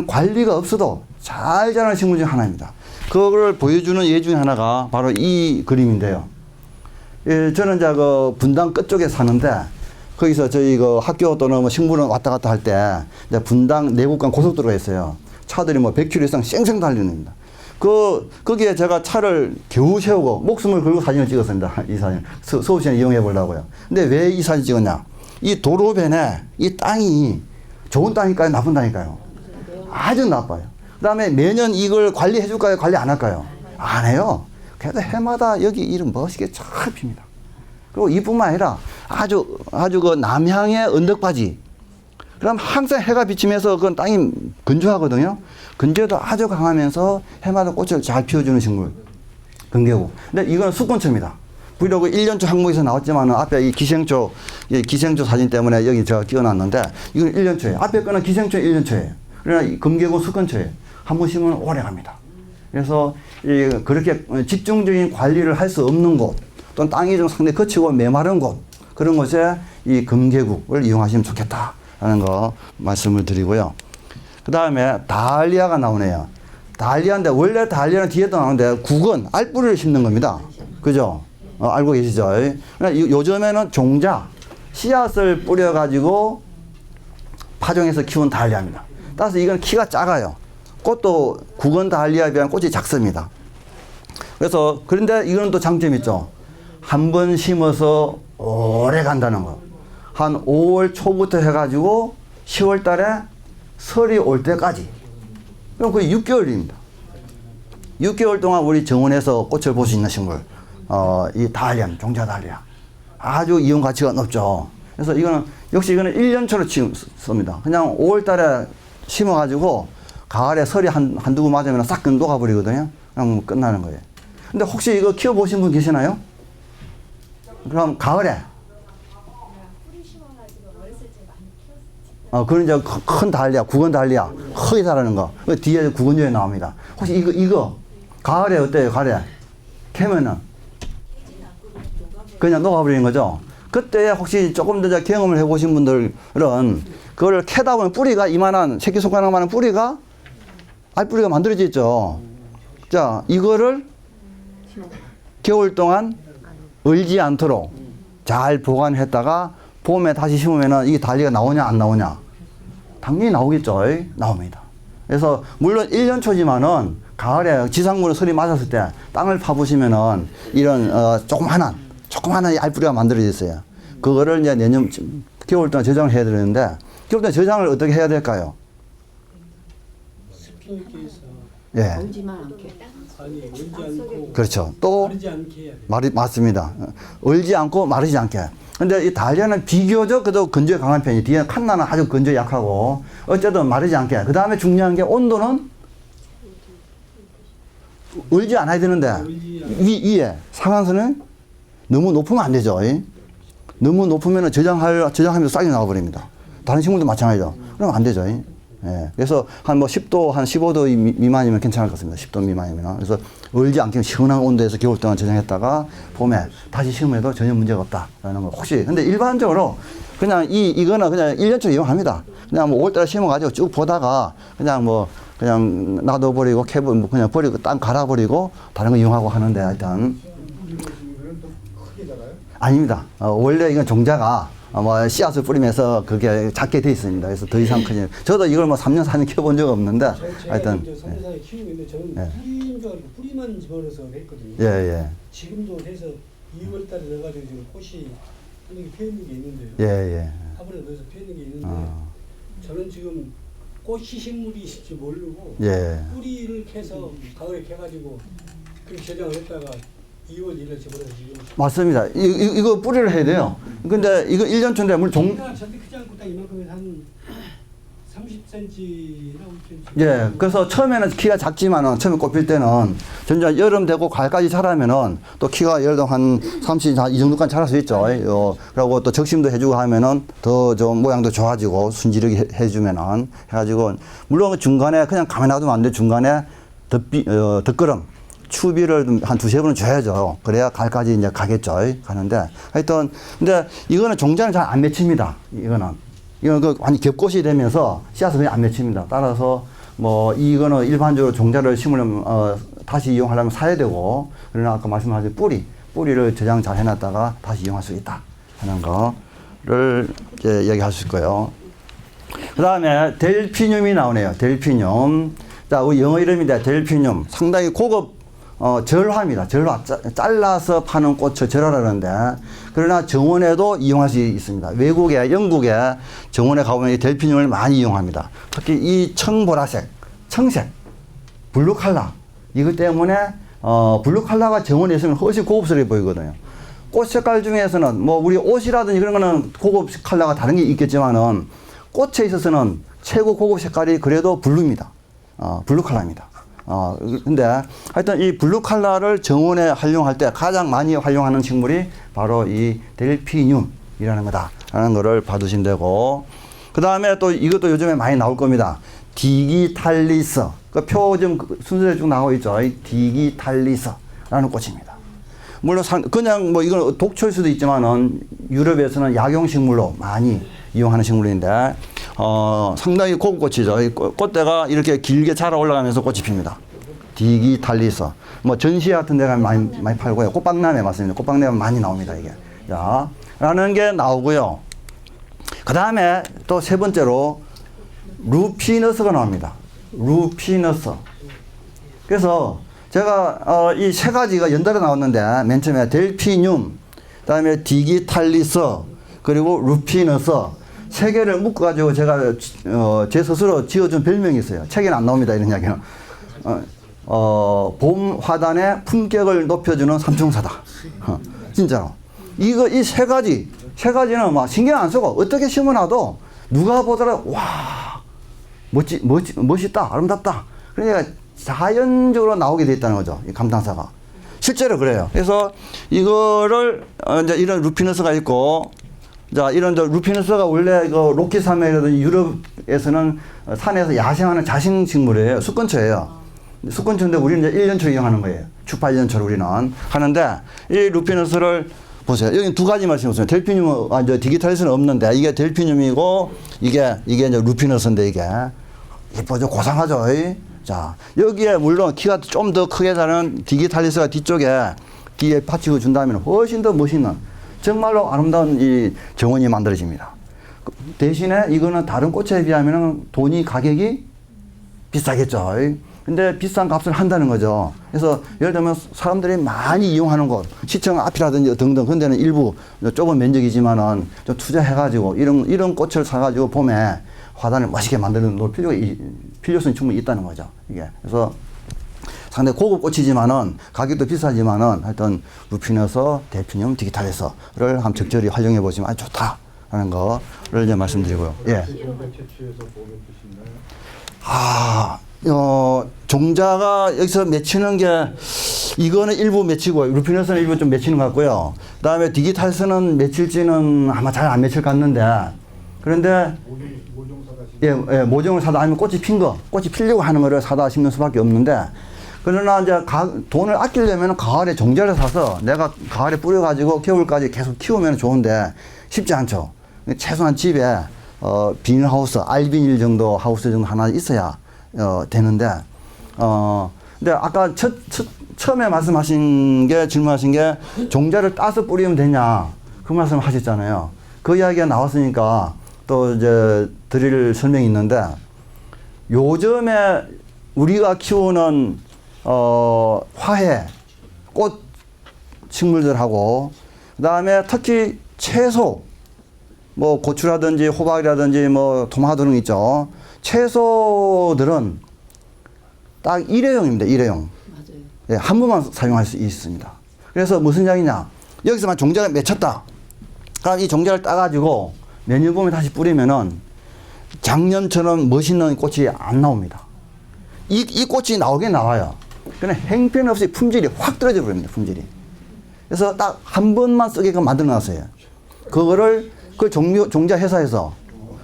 관리가 없어도 잘 자라는 식물 중에 하나입니다. 그걸 보여주는 예 중에 하나가 바로 이 그림인데요. 예, 저는 이제 그 분당 끝쪽에 사는데 거기서 저희 그 학교 또는 뭐 식물원 왔다 갔다 할 때 분당 내국간 고속도로가 있어요. 차들이 뭐 100km 이상 쌩쌩 달리는입니다. 거기에 제가 차를 겨우 세우고 목숨을 걸고 사진을 찍었습니다. 이 사진. 서울시내 이용해 보려고요. 근데 왜 이 사진 찍었냐? 이 도로변에 이 땅이 좋은 땅일까요? 나쁜 땅일까요? 아주 나빠요. 그 다음에 매년 이걸 관리해 줄까요? 관리 안 할까요? 안 해요. 그래도 해마다 여기 이름 멋있게 잘 핍니다. 그리고 이뿐만 아니라 아주 그 남향의 언덕바지. 그럼 항상 해가 비치면서 그 땅이 건조하거든요. 건조도 아주 강하면서 해마다 꽃을 잘 피워주는 식물. 금계국. 근데 이건 수권초입니다. 브이로그 1년초 항목에서 나왔지만 앞에 이 기생초 사진 때문에 여기 제가 끼워놨는데 이건 1년초예요. 앞에 거는 기생초 1년초예요. 그러나 이 금계국 수권초예요. 한 번 심으면 오래 갑니다. 그래서 그렇게 집중적인 관리를 할 수 없는 곳 또는 땅이 좀 상당히 거치고 메마른 곳 그런 곳에 이 금계국을 이용하시면 좋겠다라는 거 말씀을 드리고요. 그 다음에 달리아가 나오네요. 달리아인데 원래 달리아는 뒤에도 나오는데 국은 알뿌리를 심는 겁니다. 그죠? 알고 계시죠? 요즘에는 종자, 씨앗을 뿌려가지고 파종해서 키운 달리아입니다. 따라서 이건 키가 작아요. 꽃도 국은 달리아에 비하면 꽃이 작습니다. 그래서 그런데 이거는 또 장점이 있죠. 한 번 심어서 오래 간다는 거. 한 5월 초부터 해가지고 10월 달에 설이 올 때까지. 그럼 거의 6개월입니다. 6개월 동안 우리 정원에서 꽃을 볼 수 있는 식물. 이 달리아, 종자 달리아. 아주 이용 가치가 높죠. 그래서 이거는 1년초로 씁니다. 그냥 5월 달에 심어가지고 가을에 설이 한두 번 맞으면 싹 녹아버리거든요. 그럼 끝나는 거예요. 근데 혹시 이거 키워보신 분 계시나요? 그럼 가을에. 그건 이제 큰 달리아, 국은 달리아. 크게 자라는 거. 그 뒤에 국은조에 나옵니다. 혹시 이거 가을에 어때요? 가을에? 캐면은? 그냥 녹아버리는 거죠. 그때 혹시 조금 더 경험을 해보신 분들은 그걸 캐다 보면 뿌리가 이만한 새끼손가락만한 뿌리가 알뿌리가 만들어져 있죠. 자, 이거를 겨울 동안 얼지 않도록 잘 보관했다가 봄에 다시 심으면은 이게 달리가 나오냐 안 나오냐? 당연히 나오겠죠. 나옵니다. 그래서 물론 1년 초지만은 가을에 지상군의 설이 맞았을 때 땅을 파보시면은 이런 조그마한 알뿌리가 만들어져 있어요. 그거를 이제 내년 겨울 동안 저장을 해야 되는데 겨울 동안 저장을 어떻게 해야 될까요? 예. 울지만 않게. 아니 얼지 않고 그렇죠. 또 마르지 않게 해야 돼. 맞습니다. 얼지 않고 마르지 않게. 근데 이 달리아는 비교적 그래도 건조에 강한 편이 뒤에 칸나는 아주 건조에 약하고 어쨌든 마르지 않게. 그 다음에 중요한 게 온도는 얼지 않아야 되는데 위에 상한선은 너무 높으면 안 되죠. 너무 높으면 저장하면서 싹이 나와버립니다. 다른 식물도 마찬가지죠. 그럼 안 되죠. 예. 그래서 한 뭐 10도, 한 15도 미만이면 괜찮을 것 같습니다. 10도 미만이면. 그래서 얼지 않게 시원한 온도에서 겨울 동안 저장했다가 봄에 다시 심으면 전혀 문제가 없다라는 거. 혹시, 근데 일반적으로 그냥 이거는 그냥 1년치로 이용합니다. 그냥 뭐 5월달에 심어가지고 쭉 보다가 그냥 놔둬버리고 그냥 버리고 땅 갈아버리고 다른 거 이용하고 하는데 하여튼. 아닙니다. 원래 이건 종자가 뭐 씨앗을 뿌리면서 그게 작게 돼 있습니다. 그래서 더 이상 크지. 저도 이걸 뭐 3년 4년 키워본 적 없는데 하여튼. 제가 선대상에 키우고 있는데 저는 뿌리인 줄 알고 뿌리만 집어넣어서 했거든요. 예. 지금도 해서 2월달에 넣어가지고 지금 꽃이 한개 피어 있는 게 있는데요. 예. 화분에 넣어서 피어 있는 게 있는데 저는 지금 꽃이 식물이 있을지 모르고 예. 뿌리를 캐서 가을에 캐가지고 그렇게 저장을 했다가 2월 1일에 집어넣어서 지금 맞습니다. 이거 뿌리를 해야 돼요. 근데 이거 1년초인데 물 키가 절대 크지 않고 딱 이만큼에서 한 30cm나 5cm. 예. 그래서 처음에는 키가 작지만은 처음에 꼽힐 때는 점점 여름 되고 가을까지 자라면은 또 키가 예를 들어 한 30, 이 정도까지 자랄 수 있죠. 그리고 또 적심도 해주고 하면은 더 좀 모양도 좋아지고 순지르게 해주면은 해가지고 물론 중간에 그냥 가만히 놔두면 안 돼. 중간에 덧거름. 추비를 한 두세 번은 줘야죠. 그래야 가을까지 이제 가겠죠. 가는데 하여튼 근데 이거는 종자는 잘 안 맺힙니다. 이거는 완전 겹꽃이 되면서 씨앗은 그냥 안 맺힙니다. 따라서 뭐 이거는 일반적으로 종자를 심으려면 다시 이용하려면 사야 되고 그러나 아까 말씀하신 뿌리를 저장 잘 해놨다가 다시 이용할 수 있다 하는 거를 이제 얘기할 수 있고요. 그 다음에 델피늄이 나오네요. 델피늄. 자, 우리 영어 이름인데 델피늄 상당히 고급 절화입니다. 절화. 잘라서 파는 꽃을 절화라는데, 그러나 정원에도 이용할 수 있습니다. 영국에 정원에 가보면 이 델피늄을 많이 이용합니다. 특히 이 청보라색, 청색, 블루 칼라. 이것 때문에, 블루 칼라가 정원에 있으면 훨씬 고급스러워 보이거든요. 꽃 색깔 중에서는 뭐 우리 옷이라든지 그런 거는 고급 칼라가 다른 게 있겠지만은 꽃에 있어서는 최고 고급 색깔이 그래도 블루입니다. 블루 칼라입니다. 근데 하여튼 이 블루 칼라를 정원에 활용할 때 가장 많이 활용하는 식물이 바로 이 델피늄이라는 거다라는 거를 봐두시면 되고, 그 다음에 또 이것도 요즘에 많이 나올 겁니다. 디기탈리스. 그 표 좀 순서대로 쭉 나오고 있죠. 디기탈리스라는 꽃입니다. 물론 그냥 뭐 이건 독초일 수도 있지만은 유럽에서는 약용식물로 많이 이용하는 식물인데 상당히 고급 꽃이죠. 이 꽃대가 이렇게 길게 자라 올라가면서 꽃이 핍니다. 디기탈리스. 뭐 전시회 같은 데 가면 많이 팔고요. 꽃박람회 맞습니다. 꽃박람회 많이 나옵니다, 이게. 자, 라는 게 나오고요. 그 다음에 또 세 번째로 루피너스가 나옵니다. 루피너스. 그래서 제가 이 세 가지가 연달아 나왔는데 맨 처음에 델피늄, 그 다음에 디기탈리스, 그리고 루피너스 세 개를 묶어가지고 제가 제 스스로 지어준 별명이 있어요. 책에는 안 나옵니다, 이런 이야기는. 봄 화단의 품격을 높여주는 삼총사다. 진짜로. 이 세 가지는 막 신경 안 쓰고 어떻게 심어놔도 누가 보더라도 와, 멋있다, 아름답다. 그러니까 자연적으로 나오게 돼 있다는 거죠. 이 감탄사가. 실제로 그래요. 그래서 이거를 이제 이런 루피너스가 있고, 자, 이런 루피너스가 원래 그 로키 산맥이라든지 유럽에서는 산에서 야생하는 자생식물이에요. 숲근처예요. 숲근처인데 우리는 이제 1년초로 이용하는 거예요. 주파 1년초로 우리는 하는데, 이 루피너스를 보세요. 여기 두 가지 말씀이었어요. 델피늄은, 디기탈리스는 없는데, 이게 델피늄이고, 이게 이제 루피너스인데, 이게. 예쁘죠? 고상하죠? 자, 여기에 물론 키가 좀 더 크게 자라는 디기탈리스가 뒤쪽에 뒤에 받치고 준다면 훨씬 더 멋있는 정말로 아름다운 이 정원이 만들어집니다. 대신에 이거는 다른 꽃에 비하면 돈이 가격이 비싸겠죠. 근데 비싼 값을 한다는 거죠. 그래서 예를 들면 사람들이 많이 이용하는 곳, 시청 앞이라든지 등등 그런 데는 일부 좁은 면적이지만은 좀 투자해가지고 이런 꽃을 사가지고 봄에 화단을 멋있게 만들어 놓을 필요성이 충분히 있다는 거죠. 이게. 그래서 상당히 고급 꽃이지만은 가격도 비싸지만은 하여튼 루피너스, 델피늄, 디기탈리스를 한번 적절히 활용해 보시면 아주 좋다라는 거를 이제 말씀드리고요. 예. 종자가 여기서 맺히는 게 이거는 일부 맺히고 루피너스는 일부 좀 맺히는 것 같고요. 그다음에 디기탈스는 맺힐지는 아마 잘 안 맺힐 것 같는데 그런데 모종을 사다 아니면 꽃이 핀 거, 꽃이 피려고 하는 거를 사다 심는 수밖에 없는데 그러나 이제 돈을 아끼려면 가을에 종자를 사서 내가 가을에 뿌려가지고 겨울까지 계속 키우면 좋은데 쉽지 않죠. 최소한 집에 비닐하우스, 알비닐 정도 하우스 정도 하나 있어야 되는데 근데 아까 처음에 말씀하신 게 질문하신 게 종자를 따서 뿌리면 되냐 그 말씀 하셨잖아요. 그 이야기가 나왔으니까 또 이제 드릴 설명이 있는데 요즘에 우리가 키우는 화훼 꽃 식물들하고 그다음에 특히 채소 뭐 고추라든지 호박이라든지 뭐 토마토 등 있죠. 채소들은 딱 일회용입니다. 일회용. 맞아요. 예, 한 번만 사용할 수 있습니다. 그래서 무슨 이야기냐? 여기서만 종자가 맺혔다. 그럼 이 종자를 따가지고 내년 봄에 다시 뿌리면은 작년처럼 멋있는 꽃이 안 나옵니다. 이 꽃이 나오긴 나와요. 근데 형편없이 품질이 확 떨어져 버립니다. 품질이. 그래서 딱 한 번만 쓰게끔 만들어 놨어요. 그거를 그 종자 회사에서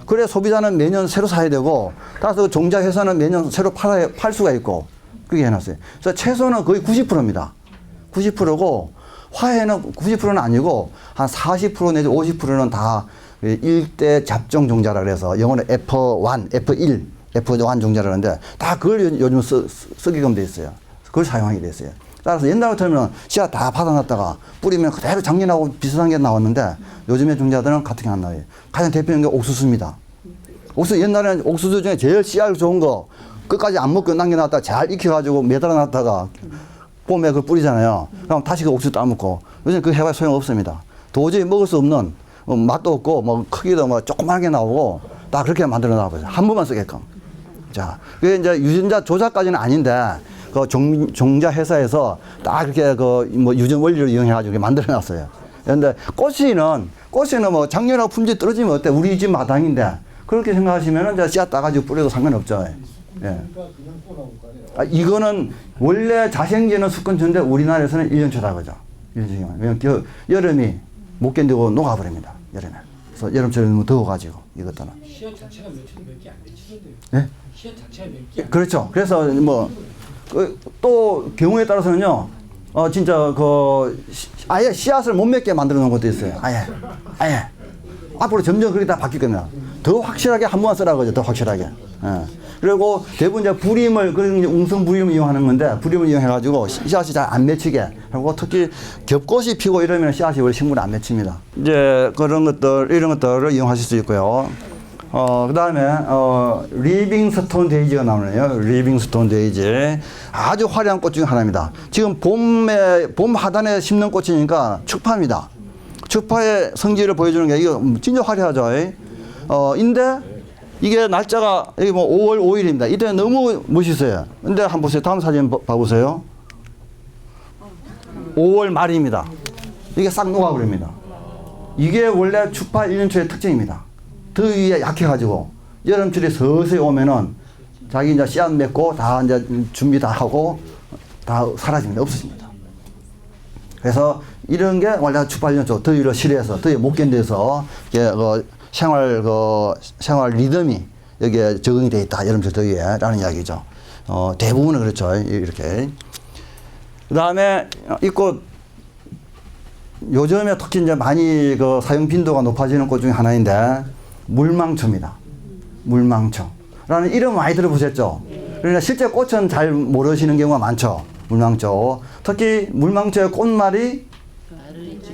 그래 소비자는 매년 새로 사야 되고 따라서 그 종자 회사는 매년 새로 팔 수가 있고 그렇게 해놨어요. 그래서 채소는 거의 90%입니다. 90%고 화훼는 90%는 아니고 한 40% 내지 50%는 다 일대 잡종 종자라 그래서 영어로 F1, F1, F1 종자라 그러는데 다 그걸 요즘 쓰게끔 돼 있어요. 그걸 사용하게 돼 있어요. 따라서 옛날 같으면 씨앗 다 받아놨다가 뿌리면 그대로 작년하고 비슷한 게 나왔는데 요즘의 종자들은 같은 게 안 나와요. 가장 대표적인 게 옥수수입니다. 옥수수 옛날에는 옥수수 중에 제일 씨앗 좋은 거 끝까지 안 먹고 남겨놨다가 잘 익혀가지고 매달아놨다가 봄에 그걸 뿌리잖아요. 그럼 다시 그 옥수수 따먹고 요즘 그 해봐야 소용없습니다. 도저히 먹을 수 없는 맛도 없고 뭐 크기도 뭐 조그맣게 나오고 다 그렇게 만들어 놔버려요. 한 번만 쓰게끔. 자, 그게 이제 유전자 조작까지는 아닌데 그 종자 회사에서 딱 그렇게 그 뭐 유전 원리를 이용해가지고 만들어 놨어요. 그런데 꽃이는 뭐 작년하고 품질 떨어지면 어때? 우리 집 마당인데 그렇게 생각하시면은 이제 씨앗 따가지고 뿌려도 상관없죠. 예. 이거는 원래 자생제는 수컷주인데 우리나라에서는 1년초다 그죠. 1년초기만. 왜냐면 여름이 못 견디고 녹아버립니다. 여름에. 그래서 여름철에 너무 더워가지고 이것들은. 씨앗 자체가 몇 개 안 되치던데요. 예? 씨앗 자체가 몇 개. 그렇죠. 그래서 뭐 또 경우에 따라서는요. 진짜 아예 씨앗을 못 맺게 만들어 놓은 것도 있어요. 아예. 앞으로 점점 그렇게 다 바뀔 겁니다. 더 확실하게 한 번만 쓰라 그죠. 더 확실하게. 예. 그리고 대부분 이제 부림을 그런 웅성 부림을 이용하는 건데 부림을 이용해가지고 씨앗이 잘 안 맺히게 하고 특히 겹꽃이 피고 이러면 씨앗이 원래 식물을 안 맺힙니다. 이제 이런 것들을 이용하실 수 있고요. 그다음에 리빙스톤 데이지가 나오네요. 리빙스톤 데이지 아주 화려한 꽃 중에 하나입니다. 지금 봄 하단에 심는 꽃이니까 축파입니다. 축파의 성질을 보여주는 게 이거 진짜 화려하죠. 인데 이게 날짜가 여기 뭐 5월 5일입니다. 이때 너무 멋있어요. 근데 한번 보세요. 다음 사진 봐보세요. 5월 말입니다. 이게 싹 녹아버립니다. 이게 원래 축파 1년초의 특징입니다. 더위에 약해가지고 여름철에 서서히 오면은 자기 이제 씨앗 맺고 다 이제 준비 다 하고 다 사라집니다. 없어집니다. 그래서 이런 게 원래 축파 1년초 더위를 싫어해서 더위 못 견뎌서 이게 생활 리듬이 여기에 적응이 돼 있다. 여름철 더위에라는 이야기죠. 대부분은 그렇죠. 이렇게. 그 다음에 이 꽃 요즘에 특히 이제 많이 사용 빈도가 높아지는 꽃 중에 하나인데 물망초입니다. 물망초라는 이름 많이 들어보셨죠? 그러니까 실제 꽃은 잘 모르시는 경우가 많죠. 물망초. 특히 물망초의 꽃말이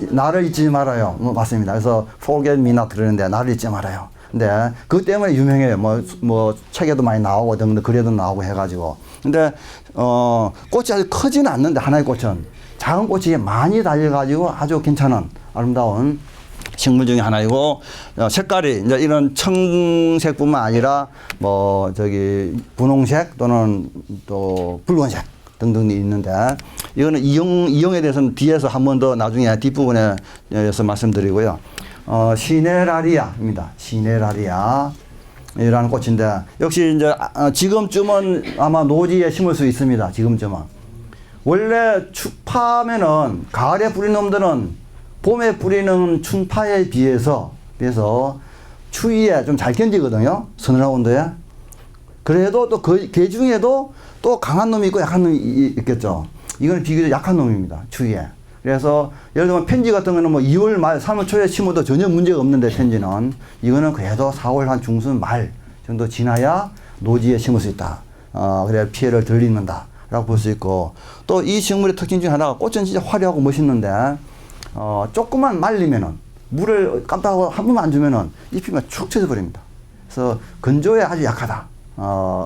나를 잊지 말아요. 맞습니다. 그래서 forget me not 그러는데 나를 잊지 말아요. 근데 그것 때문에 유명해요. 뭐 책에도 많이 나오고 등등 글에도 나오고 해가지고. 근데 꽃이 아주 크지는 않는데 하나의 꽃은 작은 꽃이 많이 달려가지고 아주 괜찮은 아름다운 식물 중에 하나이고 색깔이 이제 이런 청색뿐만 아니라 분홍색 또는 또 붉은색 등등이 있는데 이거는 이용에 대해서는 뒤에서 한 번 더 나중에 뒷부분에서 말씀드리고요. 시네라리아입니다. 시네라리아. 이라는 꽃인데 역시 이제 지금쯤은 아마 노지에 심을 수 있습니다. 지금쯤은. 원래 추파면은 가을에 뿌리는 놈들은 봄에 뿌리는 춘파에 비해서 추위에 좀 잘 견디거든요. 서늘한 온도에. 그래도 또 그 중에도 또 강한 놈이 있고 약한 놈이 있겠죠. 이거는 비교적 약한 놈입니다. 추위에. 그래서 예를 들면 펜지 같은 거는 뭐 2월 말, 3월 초에 심어도 전혀 문제가 없는데 펜지는 이거는 그래도 4월 한 중순 말 정도 지나야 노지에 심을 수 있다. 그래야 피해를 덜 입는다. 라고 볼 수 있고 또 이 식물의 특징 중에 하나가 꽃은 진짜 화려하고 멋있는데 조금만 말리면은 물을 깜빡하고 한 번만 안 주면은 잎이 축 쳐져버립니다. 그래서 건조에 아주 약하다.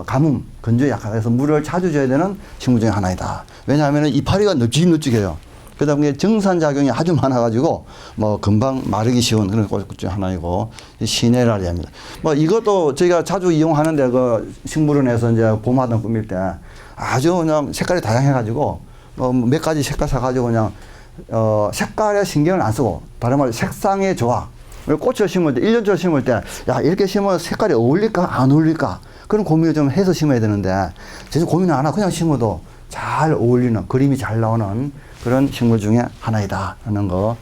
가뭄, 건조에 약하다. 그래서 물을 자주 줘야 되는 식물 중에 하나이다. 왜냐하면 이파리가 널찍널찍해요. 그러다 보니 정산작용이 아주 많아가지고 뭐 금방 마르기 쉬운 그런 꽃 중에 하나이고 시네라리아입니다. 뭐 이것도 저희가 자주 이용하는데 그 식물원에서 이제 봄화단 꾸밀 때 아주 그냥 색깔이 다양해가지고 몇 가지 색깔 사가지고 그냥 색깔에 신경을 안 쓰고 다른 말로 색상의 조화. 꽃을 심을 때 1년초를 심을 때 야 이렇게 심으면 색깔이 어울릴까 안 어울릴까 그런 고민을 좀 해서 심어야 되는데 제가 고민을 안 하고 그냥 심어도 잘 어울리는 그림이 잘 나오는 그런 식물 중에 하나이다 하는 거